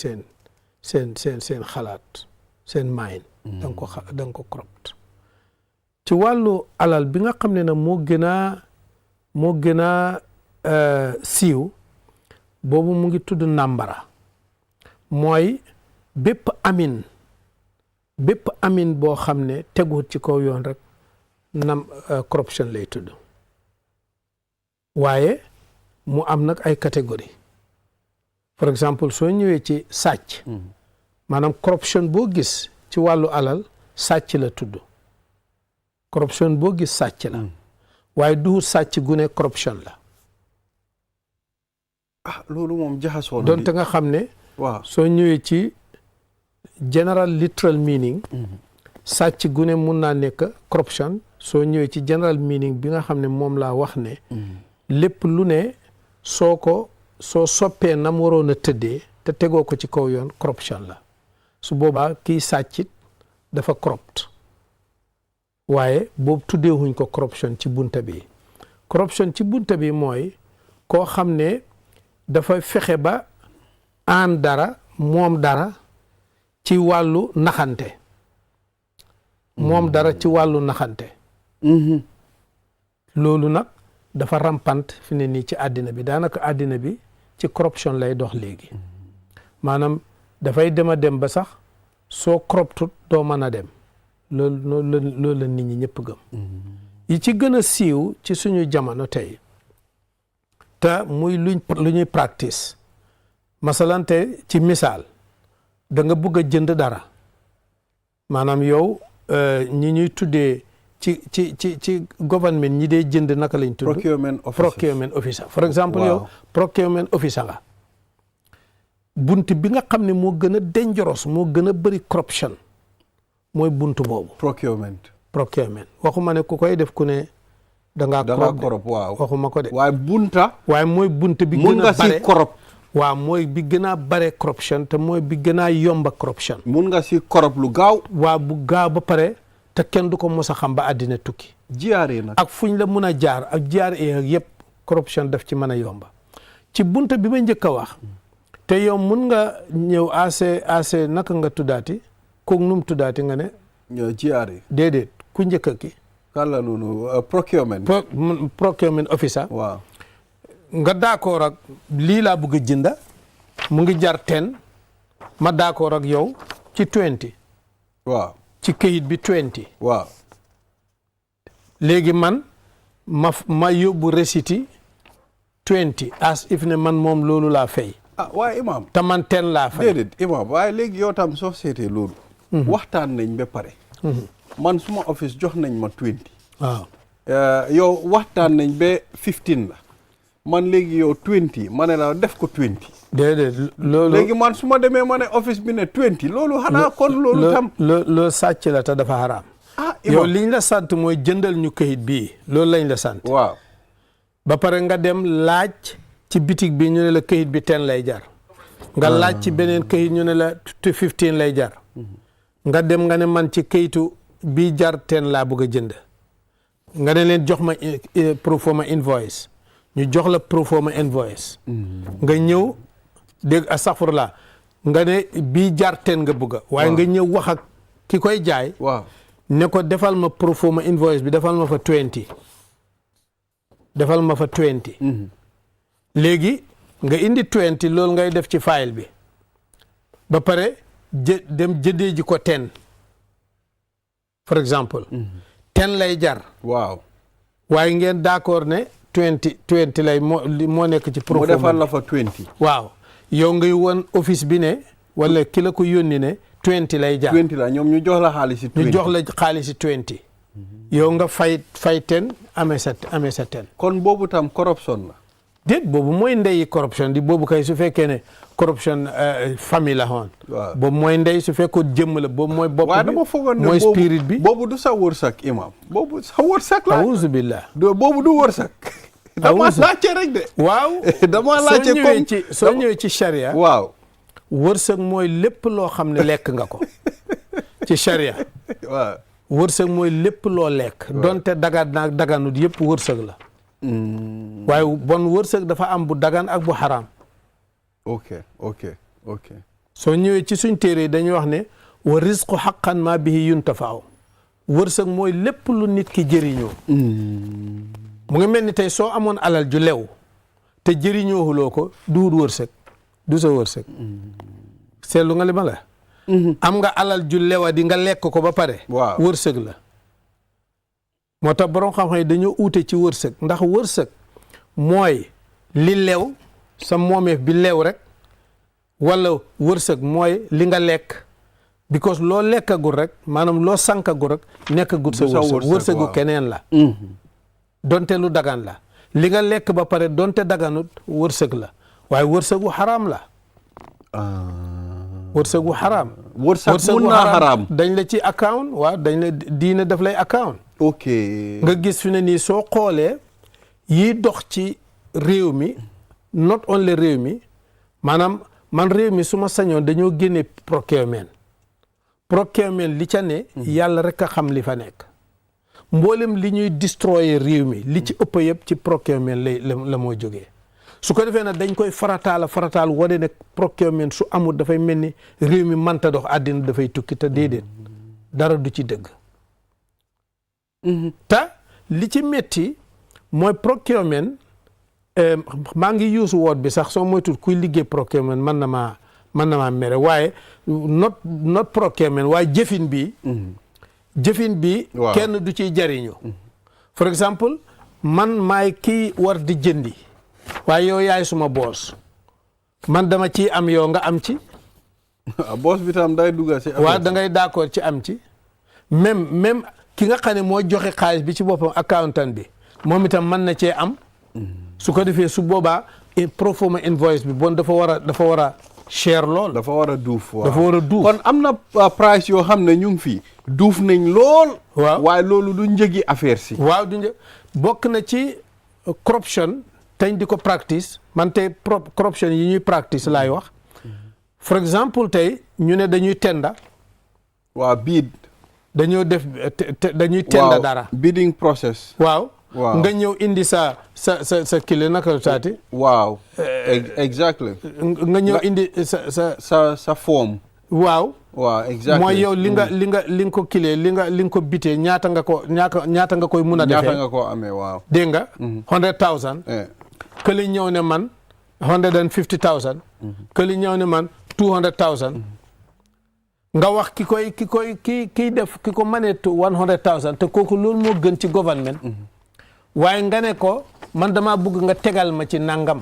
xalaat seen maay da nga ko cropped ci wàllu alal bi nga xam ne nag moo gën a siiw boobu mu ngi tudd nàmbara mooy bépp amin boo xam ne teguut ci kaw yoon rek corruption lay tudd waaye mu am nag ay catégorie par exemple soo ñëwee ci sàcc maanaam corruption boo gis ci wàllu alal sàcc la tudd corruption boo gis sàcc la waaye du sàcc gu ne corruption la loolu moom jaxasoo na donte nga xam ne soo ñëwee ci general literal meaning sàcc gu ne mun naa nekk corruption soo ñëwee ci general meaning bi nga xam ne moom laa wax ne lépp lu ne soo soppee nam waroon a tëddee te tegoo ko ci kaw yoon corruption la su boobaa kiy sàccit dafa corrupt waaye boobu tuddeewuñ ko corruption ci bunta bi mooy koo xam ne dafa fexe ba aan dara moom dara ci wàllu naxante loolu nag dafa rampant fi ne nii ci àddina bi daanaka àddina bi ci corruption lay dox léegi maanaam dafay dem ba sax soo corruptut doo mën a dem loolu la nit ñi ñëpp gëm yi ci gën a siiw ci suñu jamono tey te muy lu ñuy practice masalante ci misaal da nga bëgg a jënd dara maanaam yow ñi ñuy tuddee ci government ñi dee jënd naka lañ tudd procurement officer for exemple yow procurement officer nga bunt bi nga xam ne moo gën a dangerous moo gën a bëri corruption mooy bunt boobu procurement waxuma ne ku koy def ku ne da ngaa corrupt waaw waxuma ko de waaye mooy bunt bi mun nga si corrupt waaw mooy bi gën a bare corruption te mooy bi gën a yomba corruption mun nga si corrupt lu gaaw waaw bu gaaw ba pare te kenn du ko mos a xam ba àddina tukki jiyaaree nag ak fuñ la mun a jaar ak jiyaaree ak yëpp corruption daf ci mën a yomba ci bunta bi ma njëkk a wax te yow mun nga ñëw assez naka nga tuddaati kook num tuddaati nga ne jiyaaree déedéet ku njëkk a ki kàlla noonu procurement officer waaw nga d'accord ak lii laa bëgg a jënda mu ngi jar 10 ma d'accord ak yow ci 20 waaw ci këyit bi 20 waaw léegi man ma yóbbu receipt 20 as if ne man moom loolu laa fay waaye imam te man 10 laa fay déedéet imam waaye léegi yow tam soo seetee loolu waxtaan nañ ba pare man suma office jox nañ ma 20 waaw yow waxtaan nañ ba 15 la man léegi yow 20 ma ne la def ko 20 déedéet loolu léegi man su ma demee ma ne office bi ne 20 loolu xanaa kon loolu tam loolu sàcc la te dafa xaraam yow liñ la sant mooy jëndal ñu këyit bii loolu lañ la sant waaw ba pare nga dem laaj ci bitig bi ñu ne la këyit bi 10 lay jar nga laaj ci beneen këyit ñu ne la 15 lay jar nga dem nga ne man ci këyitu bii jar 10 laa bëgg a jënd nga ne leen jox ma proforma invoice ñu jox la proforma invoice nga ñëw dégg astaghfirullah nga ne bii jar 10 nga bëgg waaye nga ñëw wax ak ki koy jaay waaw ne ko defal ma proforma invoice bi defal ma fa 20 léegi nga indi 20 loolu ngay def ci file bi ba pare dem jëndee ji ko 10 for example 10 lay jar waaw waaye ngeen d'accord ne 20 lay moo nekk ci proforma mu defal la fa 20 waaw yow ngay won office bi ne wala ki la ko yónni ne 20 lay jar 20 la ñoom ñu jox la xaalis 20 ñu jox la xaalis 20 yow nga fay 10 amee sa 10. kon boobu tam corruption la. déet boobu mooy ndeyi corruption di boobu kay su fekkee ne corruption famille la woon. waaw boobu mooy ndey su fekkoon jëmm la boobu mooy bopp bi. waaye dama foogoon ne mooy spirit bi. boobu du sa wërsëg imam boobu sa wërsëg la. awuzu billah. boobu du wërsëg. dama laajte rek de. waaw dama laajte comme soo ñëwee ci charia. waaw wërsëg mooy lépp loo xam ne lekk nga ko ci charia. waaw wërsëg mooy lépp loo lekk. donte dagan naag daganut yëpp wërsëg la. waaye bon wërsëg dafa am bu dagan ak bu xaraam. ok. soo ñëwee ci suñ téere dañuy wax ne wa rizqu haqqan ma bihi yuntafa'u wërsëg mooy lépp lu nit ki jëriñoo. mu ngi mel ni tey soo amoon alal ju lew te jëriñoohuloo ko duwut wërsëg du sa wërsëg. seetlu nga li ma la. am nga alal ju lewa di nga lekk ko ba pare. waaw wërsëg la. moo tax borom xam-xam yi dañoo uute ci wërsëg ndax wërsëg mooy li lew sa moomeef bi lew rek wala wërsëg mooy li nga lekk because loo lekkagul rek maanaam loo sankagul rek nekkagul sa wërsëg wërsëgu keneen la. donte lu dagan la li nga lekk ba pare donte daganut wërsëg la waaye wërsëgu xaraam la. wërsëgu xaraam. wërsëg mun naa xaraam dañ la ci account waaw dañ la diine daf lay account. ok nga gis fi ne nii soo xoolee yi dox ci réew mi not only réew mi maanaam man réew mi su ma sañoon dañoo génne procurement li ca ne yàlla rek a xam li fa nekk mboolem li ñuy destroyer réew mi li ci ëpp yëpp ci procurement la moo jógee su ko defee nag dañ koy farataal wane ne procurement su amul dafay mel ni réew mi mënta dox àddina dafay tukki te déedéet dara du ci dëgg. te li ci metti mooy procurement maa ngi use word bi sax soo moytuwul kuy liggéey procurement mën na maa mere waaye not procurement waaye jëfin bi. kenn du ciy jariñu. for exemple man maay kii war di jëndi waaye yow yaay suma boos man dama ciy am yow nga am ci. boos bi tam day dugga ci. waaw da ngay d'accord ci am ci même. ki nga xam ne moo joxe xaalis bi ci boppam accountant bi moom itam mën na cee am. su ko defee su boobaa pro forma invoice bi bon dafa war a cher lool. dafa war a duuf waaw dafa war a duuf. kon am na price yoo xam ne ñu ngi fii duuf nañ lool. waaw waaye loolu du njëgi affaire si. waaw du njëg bokk na ci corruption teñ di ko practice man tey corruption yi ñuy practice laay wax. for exemple tey ñu ne dañuy tenda. waaw biid. dañuy tenda dara. bidding process. waaw nga ñëw indi sa kile naka taati. waaw exactly. nga ñëw indi sa forme. waaw exactly mooy yow li nga ko kile li nga ko bitee ñaata nga koy mun a defee. ñaata nga ko amee waaw. dégg nga. 100,000. këli ñëw ne man 150,000. këli ñëw ne man 200,000. nga wax ki def ki ko maneetu 100,000 te kooku loolu moo gën ci gouvernement. waaye nga ne ko man dama bëgg nga tegal ma ci nangam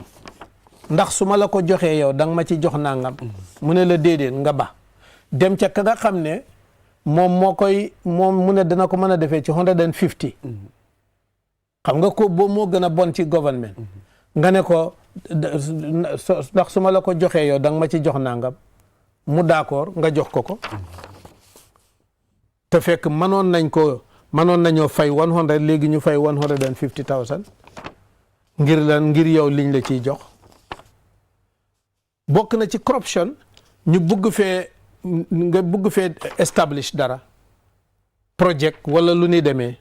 ndax su ma la ko joxee yow danga ma ci jox nangam. mu ne la déedéet nga ba dem ca ka nga xam ne moom mu ne dana ko mën a defee ci 150. xam nga ko boobu moo gën a bon ci gouvernement. nga ne ko ndax su ma la ko joxee yow danga ma ci jox nangam. mu d'accord nga jox ko te fekk mënoon nañoo fay 100 léegi ñu fay 150,000 ngir yow liñ la ciy jox. bokk na ci corruption ñu bëgg fee establish dara project wala lu ni demee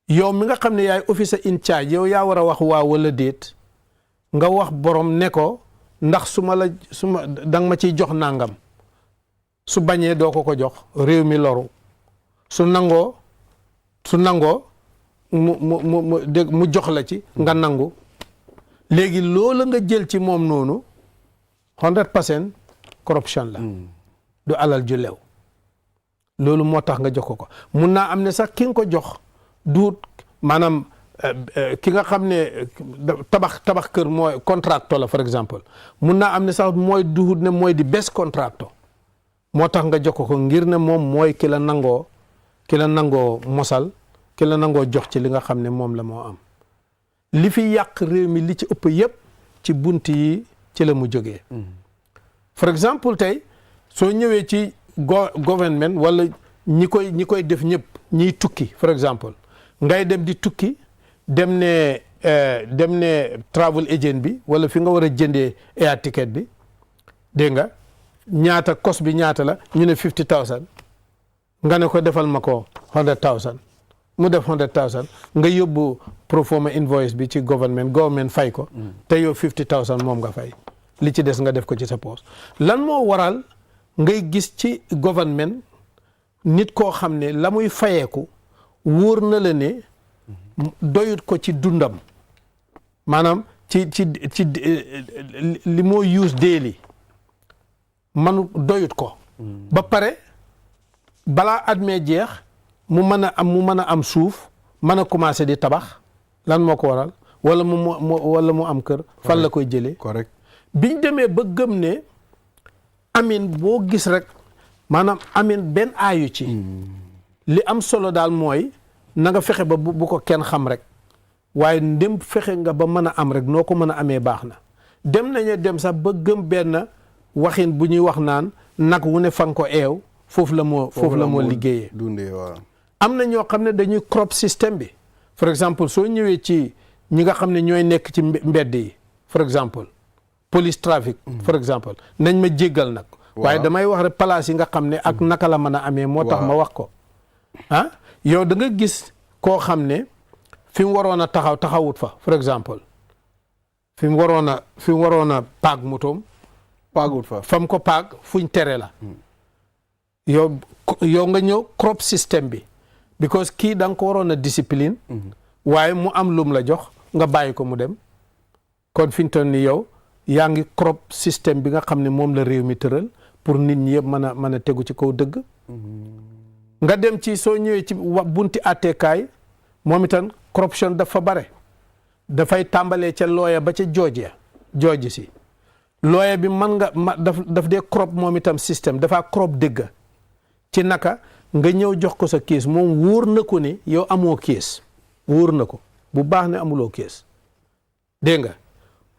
yow mi nga xam ne yaay officer in charge yow yaa war a wax waaw wala déet nga wax borom ne ko ndax su ma danga ma ciy jox nangam su bañee doo ko jox réew mi loru su nangoo mu jox la ci nga nangu léegi loola nga jël ci moom noonu 100% corruption la du alal ju lew loolu moo tax nga jox ko mun naa am ne sax ki nga ko jox duut maanaam ki nga xam ne tabax kër mooy contracteur la par exemple mun naa am ne sax mooy duhut ne mooy di best contracteur moo tax nga jox ko ngir ne moom mooy ki la nangoo ki la nangoo mosal ki la nangoo jox ci li nga xam ne moom la moo am li fi yàq réew mi li ci ëpp yëpp ci bunt yi ci la mu jógee for exemple tey soo ñëwee ci government wala ñi koy def ñëpp ñiy tukki for exemple ngay dem di tukki dem ne travel agent bi wala fi nga war a jëndee air ticket bi dégg nga ñaata cost bi ñaata la ñu ne 50,000 nga ne ko defal ma ko 100,000 mu def 100,000 nga yóbbu proforma invoice bi ci government fay ko te yow 50,000 moom nga fay li ci des nga def ko ci sa poos lan moo waral ngay gis ci government nit koo xam ne la muy fayeeku wóor na la ne doyut ko ci dundam maanaam ci li moo use daily manu doyut ko ba pare balaa at mee jeex mu mën a am suuf mën a commencé di tabax lan moo ko waral wala mu am kër fan la koy jëlee correct biñ demee ba gëm ne amin boo gis rek maanaam amin benn aayu ci li am solo daal mooy na nga fexe ba bu ko kenn xam rek waaye ndem fexe nga ba mën a am rek noo ko mën a amee baax na dem nañu dem sax ba gëm benn waxin bu ñuy wax naan nag wu ne fan ko eew foofu la moo liggéeyee dundee waaw am na ñoo xam ne dañuy crop système bi for exemple soo ñëwee ci ñi nga xam ne ñooy nekk ci mbedd yi for exemple police traffic for exemple nañ ma jéggal nag waaye damay wax rek place yi nga xam ne ak naka la mën a amee moo tax ma wax ko ah yow da nga gis koo xam ne fi mu waroon a taxawut fa for exemple fi mu waroon a paag motoom paagut fa fam ko paag fuñ tere la yow nga ñëw crop système bi because kii da nga ko waroon a discipline waaye mu am lum la jox nga bàyyi ko mu dem kon fi ñu toll ni yow yaa ngi crop système bi nga xam ne moom la réew mi tëral pour nit ñi yëpp mën a tegu ci kaw dëgg nga dem ci soo ñëwee ci bunti àtteekaay moom itam corruption dafa bare dafay tàmbalee ca looya ba ca jooji si looya bi mën nga daf dee crop moom itam système dafa crop dëgg ci naka nga ñëw jox ko sa kees moom wóor na ko ne yow amoo kees wóor na ko bu baax ne amuloo kees dégg nga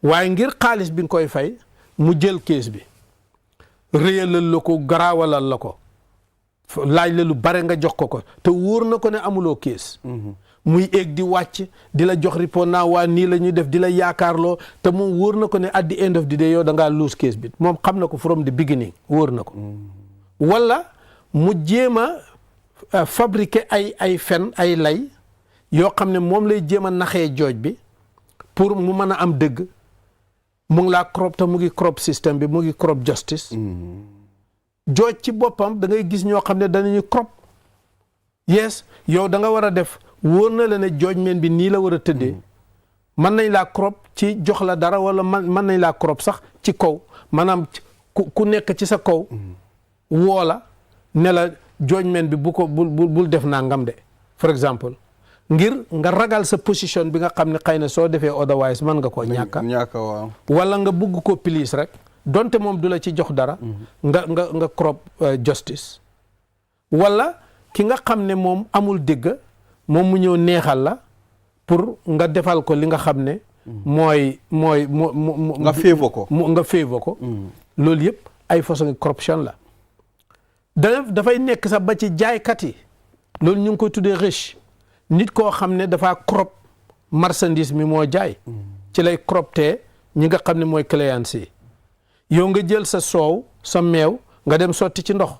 waaye ngir xaalis bi nga koy fay mu jël kees bi réyalal la ko garaawalal la ko laaj la lu bare nga jox ko te wóor na ko ne amuloo kees muy eeg di wàcc di la jox report naa waa nii la ñuy def di la yaakaarloo te moom wóor na ko ne at the end of the day yow da ngaa lose kees bi moom xam na ko from the beginning wóor na ko wala mu jéem a fabriquer ay fen ay lay yoo xam ne moom lay jéem a naxee jooj bi pour mu mën a am dëgg mu ngi laa crop te mu ngi crop système bi mu ngi crop justice jooj ci boppam da ngay gis ñoo xam ne danañu crop yes yow da nga war a def wóor na la ne jooj meen bi nii la war a tëddee mën nañ laa crop ci jox la dara wala mën nañ laa crop sax ci kaw maanaam ku nekk ci sa kaw woo la ne la jooj meen bi bul def nangam de for exemple ngir nga ragal sa position bi nga xam ne xëy na soo defee otherwise mën nga koo ñàkka waaw wala nga bugg ko police rek donte moom du la ci jox dara nga crop justice wala ki nga xam ne moom amul dégg moom mu ñëw neexal la pour nga defal ko li nga xam ne mooy nga féevo ko loolu yëpp ay façon corruption la dafay nekk sax ba ci jaaykat yi loolu ñu ngi koy tuddee riche nit koo xam ne dafa crop marchandise mi moo jaay ci lay crop te ñi nga xam ne mooy clients yi yow nga jël sa soow sa meew nga dem sotti ci ndox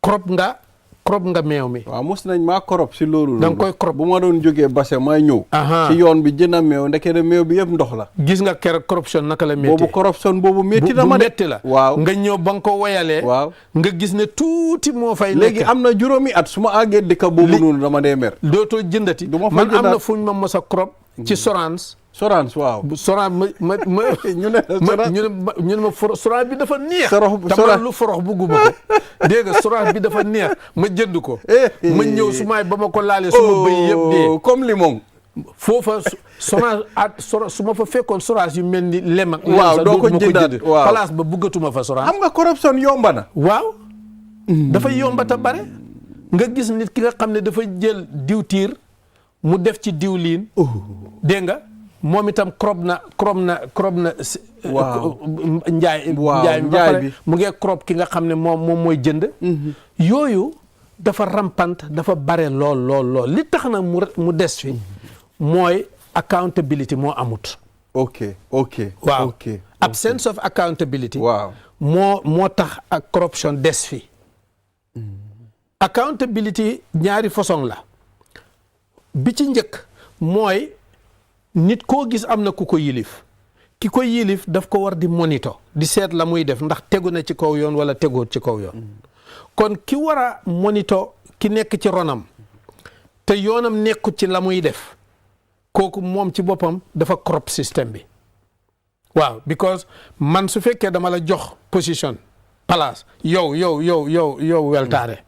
crop nga meew mi waaw mos nañ maa crop si loolu da nga koy crop bu ma doon jógee Basse may ñëw ci yoon bi jënd meew ndeke de meew bi yëpp ndox la gis nga keroog corruption naka la métti boobu corruption boobu métti na ma de métti la waaw nga ñëw ba nga ko woyalee waaw nga gis ne tuuti moo fay léegi am na juróomi at su ma àggee dëkk boobu noonu dama dee mer dootoo jëndati man am na fuñ ma mos a crop ci Sorance waaw Sorance ñu ne ma Sorance bi dafa neex Sorance lu forox bugguma ko dégg nga Sorance bi dafa neex ma jënd ko ma ñëw su maay ba ma ko laalee su ma bëy yëpp dee comme limon foofa Sorance su ma fa fekkoon Sorance yu mel ni lem ak waaw doo ko jëndaat waaw place ba buggatuma fa Sorance xam nga corruption yomba na waaw dafa yomba ta bare nga gis nit ki nga xam ne dafa jël diwtiir mu def ci diwliin dégg nga moom itam crop na njaay bi mu ngee crop ki nga xam ne moom mooy jënd yooyu dafa rampant dafa bare lool li tax na mu des fi mooy accountability moo amut waaw absence of accountability moo tax ak corruption des fi accountability ñaari façon la bi ci njëkk mooy nit koo gis am na ku ko yilif ki ko yilif daf ko war di monitor di seet la muy def ndax tegu na ci kaw yoon wala teguut ci kaw yoon kon ki war a monitor ki nekk ci ronam te yoonam nekkut ci la muy def kooku moom ci boppam dafa corrupt système bi waaw because man su fekkee dama la jox position place yow weltaare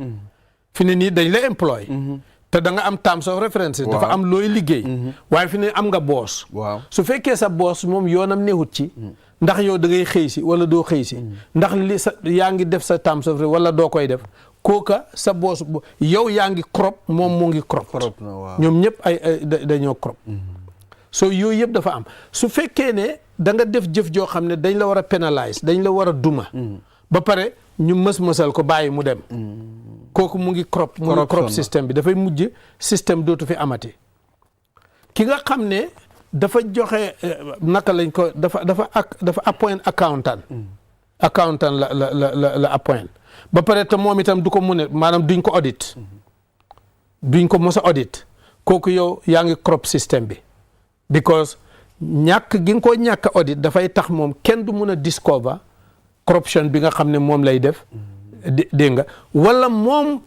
fi ne nii dañ la employ te da nga am terms of reference dafa am looy liggéey waaye fi ne am nga boss su fekkee sa boss moom yoonam newut ci ndax yow da ngay xëy si wala doo xëy si ndax li sa yaa ngi def sa terms of reference wala doo koy def kooka sa boss yow yaa ngi crop moom moo ngi crop ñoom ñëpp ay dañoo crop so yooyu yëpp dafa am su fekkee ne da nga def jëf joo xam ne dañ la war a pénaliser dañ la war a duma ba pare ñu mës-mësal ko bàyyi mu dem kooku mu ngi crop système bi dafay mujj système dootu fi amati ki nga xam ne dafa joxe naka lañ ko dafa appoint accountant la appoint ba pare te moom itam du ko mun a maanaam duñ ko audit duñ ko mos a audit kooku yow yaa ngi crop système bi because ñàkk gi nga ko ñàkk audit dafay tax moom kenn du mun a discover corruption bi nga xam ne moom lay def dégg nga wala moom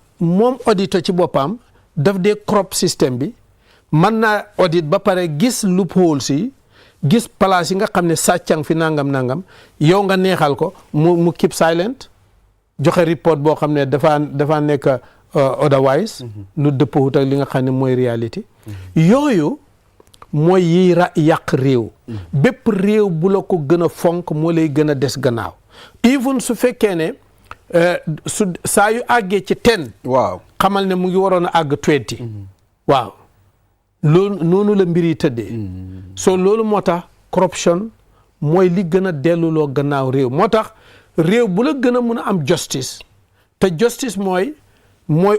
auditeur ci boppam daf dee crop système bi mën naa audit ba pare gis loopholes yi gis place yi nga xam ne sàccang fi nangam yow nga neexal ko mu keep silent joxe report boo xam ne dafa nekk otherwise lu dëppwut ak li nga xam ne mooy réalité yooyu mooy yiy yàq réew bépp réew bu la ko gën a fonk moo lay gën a des gannaaw even su fekkee ne saa yu àggee ci 10 xamal ne mu ngi waroon a àgg 20 waaw loolu noonu la mbir yi tëddee so loolu moo tax corruption mooy li gën a delluloo gannaaw réew moo tax réew bu la gën a mun a am justice te justice mooy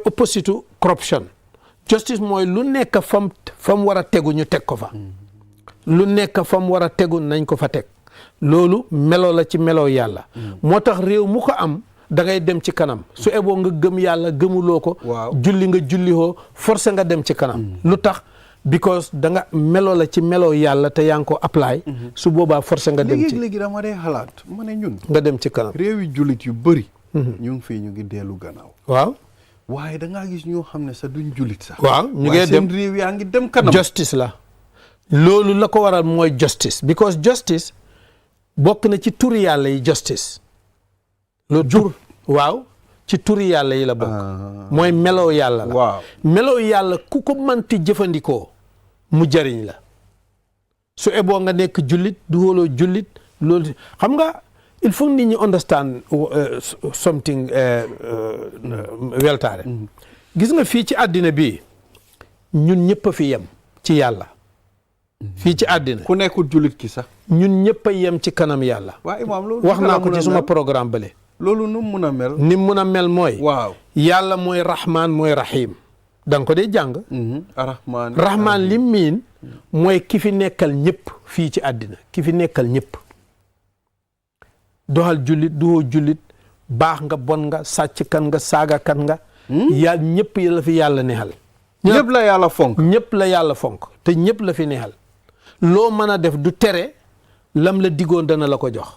opposite corruption justice mooy lu nekk fam war a tegu ñu teg ko fa lu nekk fam war a tegu nañ ko fa teg loolu melo la ci melo yàlla moo tax réew mu ko am da ngay dem ci kanam su eboo nga gëm yàlla gëmuloo ko julli nga julliwoo forcé nga dem ci kanam lu tax because da nga melo la ci melo yàlla te yaa ngi ko apply su boobaa forcé nga dem ci léegi dama dee xalaat ma ne ñun nga dem ci kanam réew yi jullit yu bëri ñu ngi fii ñu ngi dellu gannaaw waaw waaye da ngaa gis ñoo xam ne sax duñ jullit sax waaw ñu ngi dem réew yaa ngi dem kanam justice la loolu la ko waral mooy justice because justice bokk na ci turi yàlla yi justice loolu tur waaw ci turi yàlla yi la bokk mooy meloo yàlla la meloo yàlla ku ko mënti jëfandikoo mu jariñ la su eboo nga nekk jullit du wóoloo jullit loolu xam nga il faut nit ñi understand something weltaare gis nga fii ci àddina bi ñun ñëpp a fi yem ci yàlla fii ci àddina ku nekkul jullit ki sax ñun ñëpp a yem ci kanam yàlla wax naa ko ci suma programme bale loolu nu mu mun a mel ni mu mun a mel mooy waaw yàlla mooy rahmaan mooy rahim da nga ko dee jàng rahmaan lim miin mooy ki fi nekkal ñëpp fii ci àddina ki fi nekkal ñëpp doxal jullit duhoo jullit baax nga bon nga sàcc kan nga saaga kan nga yàlla ñëpp la fi yàlla neexal ñëpp la yàlla fonk ñëpp la yàlla fonk te ñëpp la fi neexal loo mën a def du tere lam la digoon dana la ko jox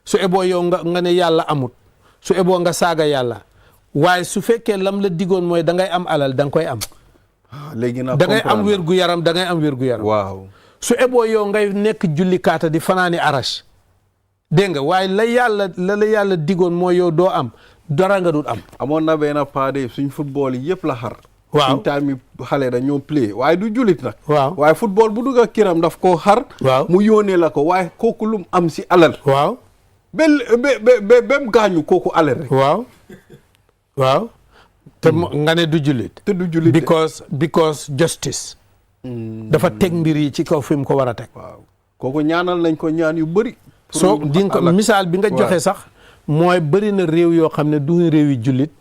su eboo yow nga ne yàlla amut su eboo nga saaga yàlla waaye su fekkee lam la digoon mooy da ngay am alal da nga koy am léegi nag da ngay am wér-gu-yaram da ngay am wér-gu-yaram waaw su eboo yow ngay nekk julli kaata di fanaani arash dégg nga waaye la yàlla digoon mooy yow doo am dara nga dul am amoon na benn paade suñ football yi yëpp la xar waaw suñ time yi xale dañoo play waaye du jullit nag waaw waaye football bu dugg ak kiram daf koo xar waaw mu yónnee la ko waaye kooku lum am si alal waaw ba mu gaañu kooku alal rek waaw te nga ne du jullit te du jullit because justice dafa teg mbir yi ci kaw fi mu ko war a teg waaw kooku ñaanal nañ ko ñaan yu bëri soo di nga ko misaal bi nga joxe sax mooy bëri na réew yoo xam ne du réewi jullit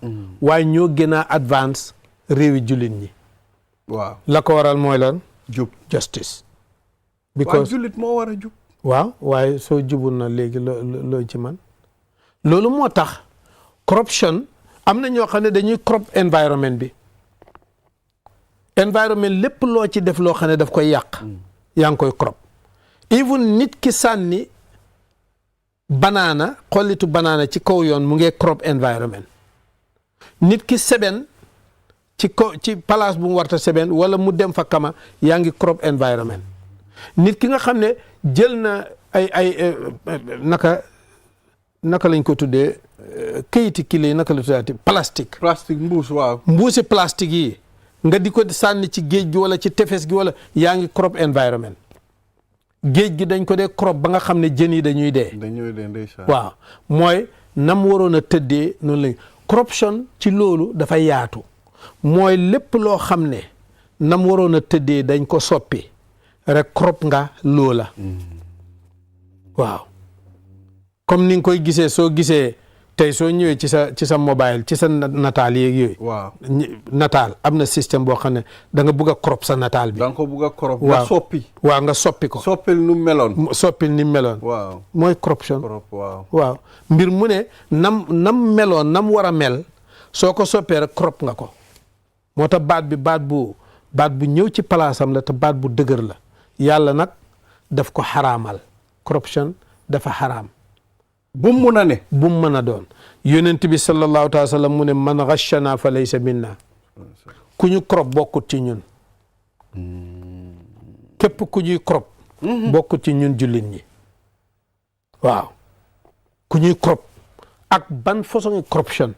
waaye ñoo gën a advance réewi jullit ñi waaw la ko waral mooy lan jub justice because jullit moo war a jub waaw waaye soo jubul na léegi loo ci man loolu moo tax corruption am na ñoo xam ne dañuy corrupt environment bi environment lépp loo ci def loo xam ne daf koy yàq yaa ngi koy corrupt even nit ki sànni banaana xollitu banaana ci kaw yoon mu ngi corrupt environment nit ki seben ci place bu mu warta seben wala mu dem fa kama yaa ngi corrupt environment nit ki nga xam ne jël na ay naka lañ ko tuddee kayiti kile naka la tuddaati plastique mbuus waaw mbuusi plastique yi nga di ko sànni ci géej gi wala ci tefes gi wala yaa ngi corrupt environment géej gi dañ ko dee corrupt ba nga xam ne jën yi dañuy dee ndeysaan waaw mooy nam waroon a tëddee noonu lañ corruption ci loolu dafa yaatu mooy lépp loo xam ne nam waroon a tëddee dañ ko soppi rek corrupt nga loola waaw comme ni nga koy gisee soo gisee tey soo ñëwee ci sa mobile ci sa nataal yeeg yooyu waaw nataal am na système boo xam ne da nga bugg a crop sa nataal bi da nga ko bugg a crop nga soppi waaw nga soppi ko soppil nu meloon waaw mooy corruption waaw mbir mu ne nam meloon nam war a mel soo ko soppee rek crop nga ko moo tax baat bu ñëw ci palaasam la te baat bu dëgër la yàlla nag daf ko xaraamal corruption dafa xaraam bu mu mën a doon yonent bi sallallahu alayhi wa sallam mu ne man ghashana fa laysa minna ku ñu crop bokkut ci ñun képp ku ñuy crop bokkut ci ñun jullit ñi waaw ku ñuy crop ak ban façon corruption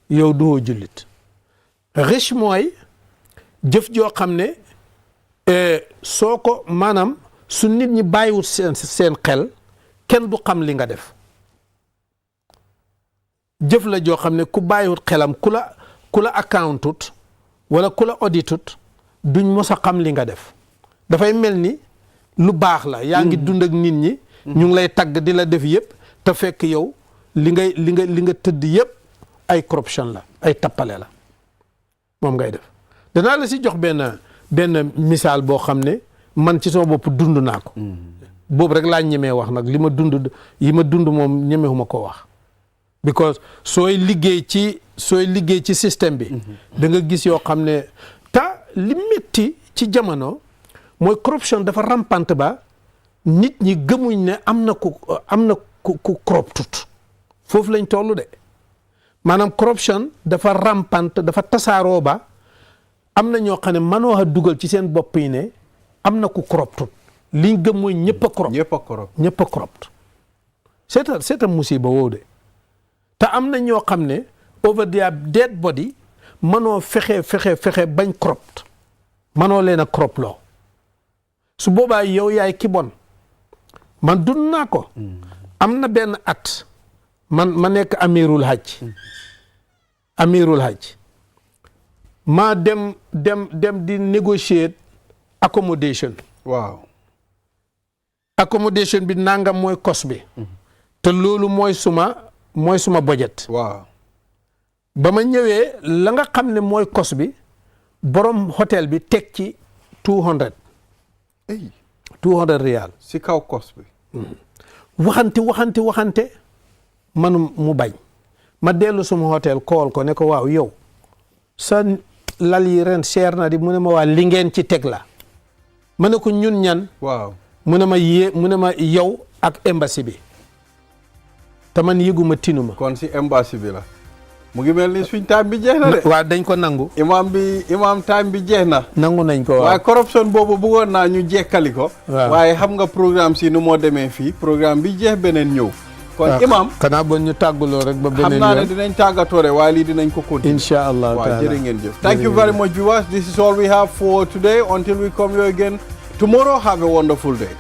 yow duwoo jullit riche mooy jëf joo xam ne soo ko maanaam su nit ñi bàyyiwut seen xel kenn du xam li nga def jëf la joo xam ne ku bàyyiwut xelam ku la accountut wala ku la auditut duñ mos a xam li nga def dafay mel ni lu baax la yaa ngi dund ak nit ñi ñu ngi lay tagg di la def yëpp te fekk yow li nga tëdd yëpp ay corruption la ay tappale la moom ngay def danaa la si jox benn misaal boo xam ne man ci sama bopp dund naa ko boobu rek laa ñemee wax nag yi ma dund moom ñemewuma ko wax because sooy liggéey ci système bi da nga gis yoo xam ne li métti ci jamono mooy corruption dafa rampante ba nit ñi gëmuñ ne am na ku corruptut foofu lañ toll de maanaam corruption dafa rampante dafa tasaaroo ba am na ñoo xam ne mënoo a dugal ci seen bopp yi ne am na ku corruptut liñ gëm mooy ñëpp a corrupt seeta musiba woow de te am na ñoo xam ne over their dead body mënoo fexe bañ corrupt mënoo leen a corrupt loo su boobaa yow yaay ki bon man dund naa ko am na benn at ma nekk amirul hajj maa dem di negotiate accommodation waaw accommodation bi nangam mooy cost bi te loolu mooy suma budget waaw ba ma ñëwee la nga xam ne mooy cost bi borom hôtel bi teg ci 200 riyal si kaw cost bi waxante man mu bañ ma dellu suma hôtel kool ko ne ko waaw yow sa lal yi ren cher na di mu ne ma waa li ngeen ci teg la ma ne ko ñun ñan waaw mu ne ma yow ak embassy bi te man yëguma tinuma kon si embassy bi la mu ngi mel ni suñ time bi jeex na de waaw dañ ko nangu imam time bi jeex na nangu nañ ko waaye corruption boobu bëggoon naa ñu jekkali ko waaye xam nga programme si nu moo demee fii programme bi jeex beneen ñëw kon imam xanaa bon ñu tàggaloo rek ba beneen xam naa ne dinañ tàggatoo rek waaye lii dinañ ko continuer insha allah waaw jërë ngeen jëf thank you very much viewers this is all we have for today until we come here again tomorrow have a wonderful day